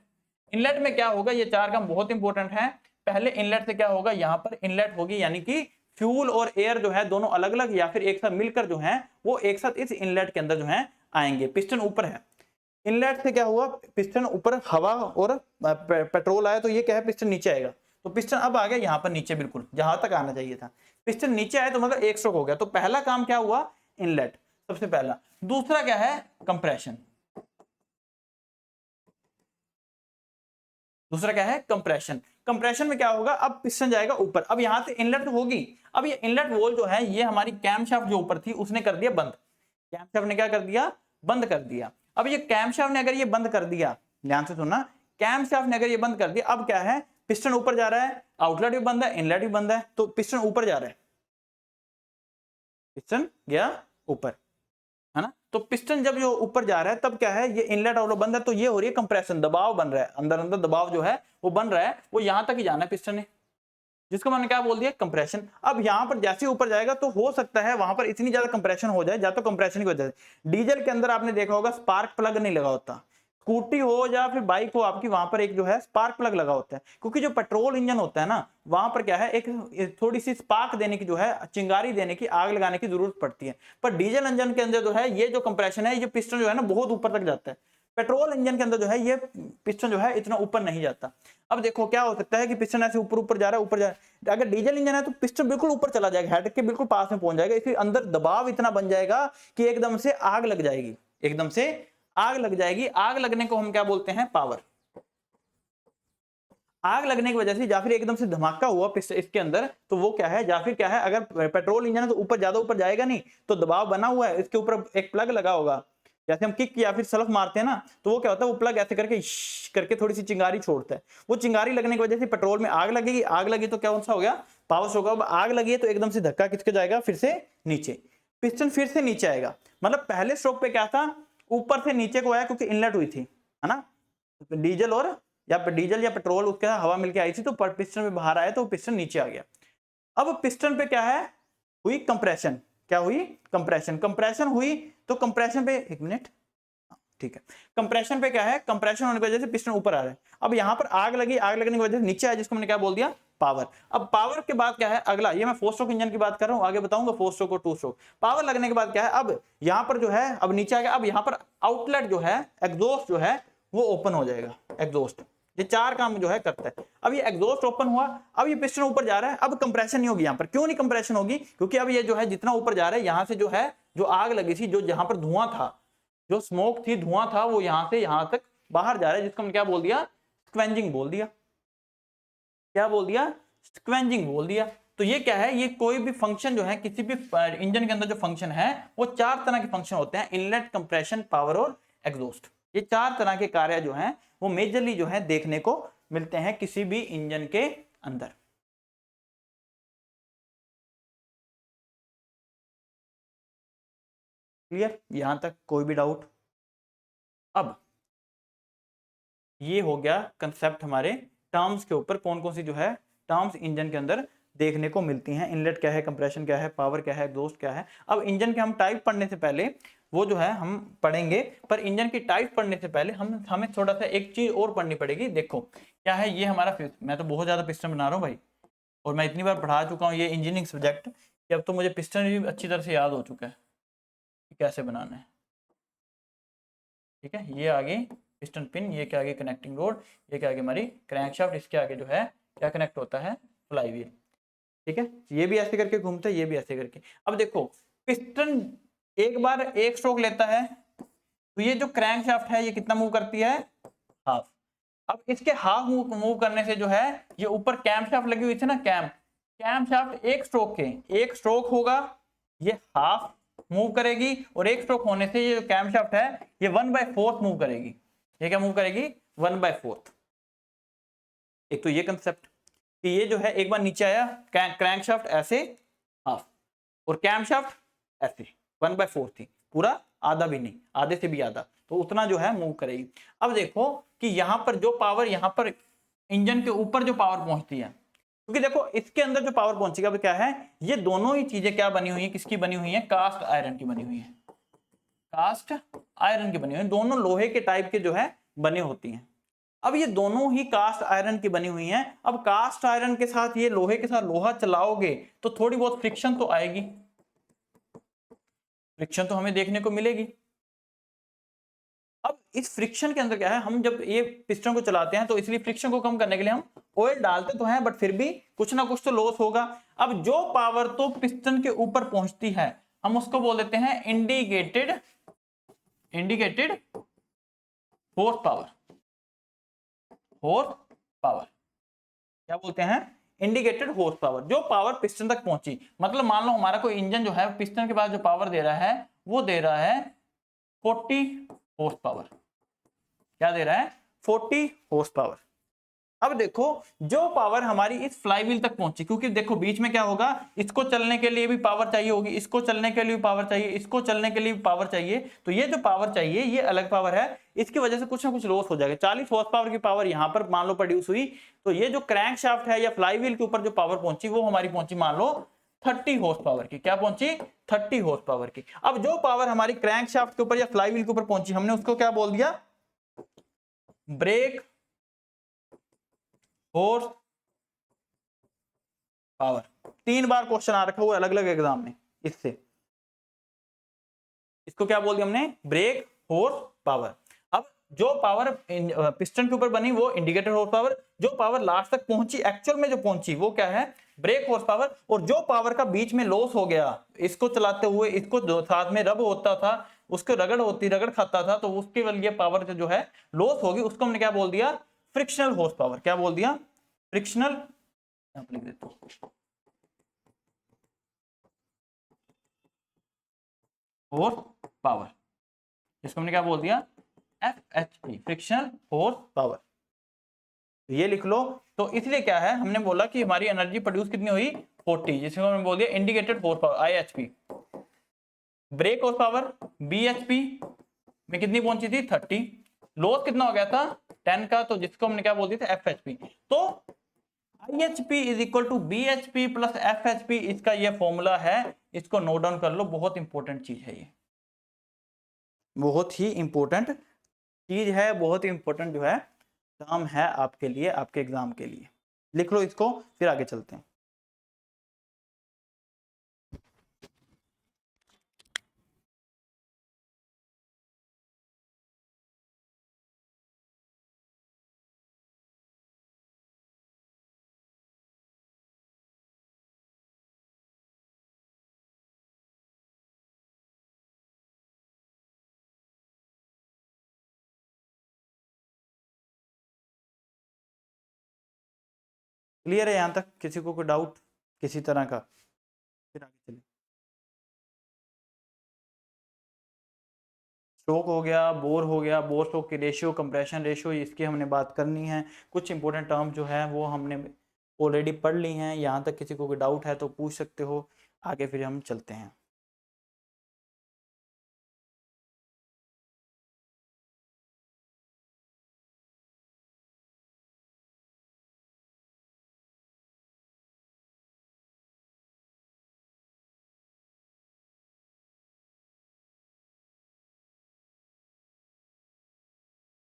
Speaker 1: इनलेट में क्या होगा, ये चार काम बहुत इंपॉर्टेंट है। पहले इनलेट से क्या होगा, यहाँ पर इनलेट होगी, यानी कि फ्यूल और एयर जो है दोनों अलग अलग या फिर एक साथ मिलकर जो है वो एक साथ इस इनलेट के अंदर जो है आएंगे। पिस्टन ऊपर है, इनलेट से क्या हुआ, पिस्टन ऊपर हवा और पेट्रोल आया तो ये क्या है पिस्टन नीचे आएगा, तो पिस्टन अब आ गया यहाँ पर नीचे, बिल्कुल जहां तक आना चाहिए था। पिस्टन नीचे आया तो मतलब एक स्ट्रोक हो गया। तो पहला काम क्या हुआ, इनलेट सबसे पहला। दूसरा क्या है, कंप्रेशन। दूसरा क्या है, कंप्रेशन। कंप्रेशन में क्या होगा, अब पिस्टन जाएगा ऊपर, अब यहां से इनलेट होगी, अब ये इनलेट वॉल जो है ये हमारी कैमशाफ्ट जो ऊपर थी उसने कर दिया बंद। कैमशाफ्ट ने क्या कर दिया, बंद कर दिया। अब ये कैमशाफ्ट ने अगर ये बंद कर दिया, ध्यान से सुनना, कैमशाफ्ट ने अगर ये बंद कर दिया, अब क्या है, पिस्टन ऊपर जा रहा है, आउटलेट भी बंद है, इनलेट भी बंद है, तो पिस्टन ऊपर जा रहा है, पिस्टन गया ऊपर, है ना। तो पिस्टन जब जो ऊपर जा रहा है तब क्या है, ये इनलेट आउटलेट बंद है, तो ये हो रही है कंप्रेशन, दबाव बन रहा है, अंदर अंदर दबाव जो है वो बन रहा है, वो यहां तक ही जाना है पिस्टन ने, जिसको मैंने क्या बोल दिया, कंप्रेशन। अब यहां पर जैसे ऊपर जाएगा तो हो सकता है वहां पर इतनी ज्यादा कंप्रेशन हो जाए, या तो कंप्रेशन की वजह से, डीजल के अंदर आपने देखा होगा स्पार्क प्लग नहीं लगा होता, स्कूटी हो या फिर बाइक हो आपकी, वहां पर एक जो है स्पार्क प्लग लगा होता है, क्योंकि जो पेट्रोल इंजन होता है ना, वहां पर क्या है एक थोड़ी सी स्पार्क देने की जो है, चिंगारी देने की, आग लगाने की जरूरत पड़ती है। पर डीजल इंजन के अंदर जो है ये जो कंप्रेशन है, ये पिस्टन जो है ना बहुत ऊपर तक जाता है। पेट्रोल इंजन के अंदर जो है ये पिस्टन जो है इतना ऊपर नहीं जाता। अब देखो क्या हो सकता है कि पिस्टन ऐसे ऊपर ऊपर जा रहा है, ऊपर जा रहा है, अगर डीजल इंजन है तो पिस्टन बिल्कुल ऊपर चला जाएगा, हेड के बिल्कुल पास में पहुंच जाएगा, इसलिए अंदर दबाव इतना बन जाएगा कि एकदम से आग लग जाएगी, एकदम से आग लग जाएगी। आग लगने को हम क्या बोलते हैं, पावर। आग लगने की वजह से या फिर एकदम से धमाका हुआ इसके अंदर, तो वो क्या है, या फिर क्या है, अगर पेट्रोल इंजन है तो ऊपर ज्यादा ऊपर जाएगा नहीं, तो दबाव बना हुआ है, इसके ऊपर एक प्लग लगा होगा, जैसे हम किक या फिर सलफ मारते हैं ना, तो वो क्या होता है, वो प्लग ऐसे करके करके थोड़ी सी चिंगारी छोड़ता है, वो चिंगारी लगने की वजह से पेट्रोल में आग लगेगी, आग लगी तो क्या सा हो गया, पावर होगा। अब आग लगी है तो एकदम से धक्का किसके जाएगा, फिर से नीचे, पिस्टन फिर से नीचे आएगा। मतलब पहले स्ट्रोक पे क्या था, ऊपर से नीचे को आया क्योंकि इनलेट हुई थी, है ना, डीजल और डीजल या पेट्रोल उसके साथ हवा मिलके आई थी, तो पिस्टन में बाहर आया तो पिस्टन नीचे आ गया। अब पिस्टन पे क्या है, हुई कंप्रेशन। क्या हुई, कंप्रेशन। कंप्रेशन हुई तो कंप्रेशन पे, एक मिनट, ठीक है, कंप्रेशन पे क्या है, कंप्रेशन होने की वजह से पिस्टन ऊपर आ रहा है। अब यहां पर आग लगी, आग लगने की वजह से नीचे आया, जिसको मैंने क्या बोल दिया, पावर। अब पावर के बाद क्या है अगला, ये मैं 4 स्ट्रोक इंजन की बात कर रहा हूं, आगे बताऊंगा 4 स्ट्रोक और 2 स्ट्रोक। पावर लगने के बाद क्या है, अब यहां पर जो है, अब नीचे आ गया, अब यहां पर आउटलेट जो है, एग्जॉस्ट जो है वो ओपन हो जाएगा, एग्जॉस्ट। ये चार काम जो है करता है। अब ये एग्जॉस्ट ओपन हुआ, अब ये पिस्टन ऊपर जा रहा है, अब कंप्रेशन नहीं होगी यहां पर। क्यों नहीं कंप्रेशन होगी, क्योंकि अब ये जो है जितना ऊपर जा रहा है, यहां से जो है जो आग लगी थी, जो जहां पर धुआं था, जो स्मोक थी, धुआं था, वो यहां से यहां तक बाहर जा रहा है, जिसको हम क्या बोल दिया, स्क्वेंजिंग बोल दिया। क्या बोल दिया, स्क्वेंजिंग बोल दिया। तो ये क्या है, ये कोई भी फंक्शन जो है किसी भी इंजन के अंदर जो फंक्शन है, वो चार तरह के फंक्शन होते हैं, इनलेट, कंप्रेशन, पावर और एग्जॉस्ट। ये चार तरह के कार्य जो हैं वो मेजरली जो है देखने को मिलते हैं किसी भी इंजन के अंदर। क्लियर, यहां तक कोई भी डाउट। अब ये हो गया कंसेप्ट हमारे टर्म्स के ऊपर, कौन कौन सी जो है टर्म्स इंजन के अंदर देखने को मिलती हैं। इनलेट क्या है, कंप्रेशन क्या है, पावर क्या है, एग्जॉस्ट क्या है। अब इंजन के हम टाइप पढ़ने से पहले वो जो है हम पढ़ेंगे, पर इंजन की टाइप पढ़ने से पहले हमें थोड़ा सा एक चीज और पढ़नी पड़ेगी। देखो क्या है, ये हमारा, मैं तो बहुत ज्यादा पिस्टन बना रहा हूँ भाई, और मैं इतनी बार पढ़ा चुका हूँ ये इंजीनियरिंग सब्जेक्ट कि अब तो मुझे पिस्टन भी अच्छी तरह से याद हो चुका है कि कैसे बनाना है। ठीक है, ये आगे पिस्टन पिन, ये क्या आगे कनेक्टिंग रोड, ये क्या आगे हमारी क्रैंकशाफ्ट, इसके आगे जो है क्या कनेक्ट होता है, फ्लाईव्हील। ठीक है, ये भी ऐसे करके घूमता है, ये भी ऐसे करके। अब देखो पिस्टन एक बार एक स्ट्रोक लेता है, तो ये जो क्रैंकशाफ्ट है ये कितना मूव करती है, हाफ। अब इसके हाफ मूव करने से जो है, ये ऊपर कैमशाफ्ट लगी हुई थी ना, कैमशाफ्ट एक स्ट्रोक के, एक स्ट्रोक होगा ये हाफ मूव करेगी, और एक स्ट्रोक होने से ये जो कैमशाफ्ट है ये 1/4 मूव करेगी। ये क्या मूव करेगी, 1/4। एक तो ये कंसेप्ट कि ये जो है एक बार नीचे आया, क्रैंकशाफ्ट ऐसे हाफ, और कैमशाफ्ट ऐसे 1/4 थी, पूरा आधा भी नहीं, आधे से भी आधा, तो उतना जो है मूव करेगी। अब देखो कि यहां पर जो पावर, यहां पर इंजन के ऊपर जो पावर पहुंचती है, क्योंकि देखो इसके अंदर जो पावर पहुंचेगा वो क्या है, ये दोनों ही चीजें क्या बनी हुई है, किसकी बनी हुई है, कास्ट आयरन की बनी हुई है, कास्ट आयरन की बनी हुई है, दोनों लोहे के टाइप के जो है बने होती हैं। अब ये दोनों ही कास्ट आयरन की बनी हुई हैं। अब कास्ट आयरन के साथ ये लोहे के साथ लोहा चलाओगे तो थोड़ी बहुत फ्रिक्शन तो आएगी, फ्रिक्शन तो हमें देखने को मिलेगी। अब इस फ्रिक्शन के अंदर क्या है, हम जब ये पिस्टन को चलाते हैं तो इसलिए फ्रिक्शन को कम करने के लिए हम ऑयल डालते तो हैं, बट फिर भी कुछ ना कुछ तो लॉस होगा। अब जो पावर तो पिस्टन के ऊपर पहुंचती है हम उसको बोल देते हैं indicated horse power, horse power क्या बोलते हैं, इंडिकेटेड हॉर्स पावर। जो पावर पिस्टन तक पहुंची, मतलब मान लो हमारा कोई इंजन जो है पिस्टन के बाद जो पावर दे रहा है वो दे रहा है 40 हॉर्स पावर। क्या दे रहा है, 40 हॉर्स पावर। अब देखो जो पावर हमारी इस फ्लाईव्हील तक पहुंची, क्योंकि देखो बीच में क्या होगा, इसको चलने के लिए भी पावर चाहिए होगी, इसको चलने के लिए भी पावर चाहिए, इसको चलने के लिए भी पावर चाहिए, तो ये जो पावर चाहिए ये अलग पावर है, इसकी वजह से कुछ ना कुछ लॉस हो जाएगा। 40 हॉर्स पावर की पावर यहां पर मान लो प्रोड्यूस हुई, तो ये जो क्रैंक शाफ्ट है या फ्लाईव्हील के ऊपर जो पावर पहुंची वो हमारी पहुंची मान लो 30 हॉर्स पावर की। क्या पहुंची, 30 हॉर्स पावर की। अब जो पावर हमारी क्रैंक शाफ्ट के ऊपर या फ्लाईव्हील के ऊपर पहुंची, हमने उसको क्या बोल दिया, ब्रेक हॉर्स पावर। 3 बार क्वेश्चन आ रखा है अलग अलग एग्जाम में इससे, इसको क्या बोल दिया हमने, ब्रेक हॉर्स पावर। अब जो पावर पिस्टन के ऊपर बनी वो इंडिकेटर हॉर्स पावर, जो पावर लास्ट तक पहुंची एक्चुअल में जो पहुंची वो क्या है, ब्रेक हॉर्स पावर। और जो पावर का बीच में लॉस हो गया, इसको चलाते हुए इसको जो साथ में रब होता था, उसको रगड़ खाता था, तो उसके लिए पावर जो है लॉस होगी, उसको हमने क्या बोल दिया, फ्रिक्शनल हॉर्स पावर। क्या बोल दिया, फ्रिक्शनल, लिख देता हूं हॉर्स पावर, इसको हमने क्या बोल दिया, FHP, फ्रिक्शनल हॉर्स पावर। ये लिख लो। तो इसलिए क्या है, हमने बोला कि हमारी एनर्जी प्रोड्यूस कितनी हुई, 40, जिसको हमने बोल दिया indicated horse power, IHP। Break horse power BHP में कितनी पहुंची थी, 30। लॉस कितना हो गया था, 10 का, तो जिसको हमने क्या बोल दिया था, FHP। तो IHP is equal to BHP plus FHP, इसका ये फॉर्मूला है, इसको नोट डाउन कर लो, बहुत इंपॉर्टेंट चीज है ये, बहुत ही इंपॉर्टेंट चीज है, बहुत ही इंपॉर्टेंट जो है काम है आपके लिए, आपके एग्जाम के लिए। लिख लो इसको, फिर आगे चलते हैं। क्लियर है यहां तक, किसी को कोई डाउट किसी तरह का, फिर आगे चले। स्ट्रोक हो गया, बोर हो गया, बोर स्ट्रोक की रेशियो, कंप्रेशन रेशियो, इसकी हमने बात करनी है। कुछ इंपॉर्टेंट टर्म जो है वो हमने ऑलरेडी पढ़ ली हैं। यहाँ तक किसी को कोई डाउट है तो पूछ सकते हो, आगे फिर हम चलते हैं।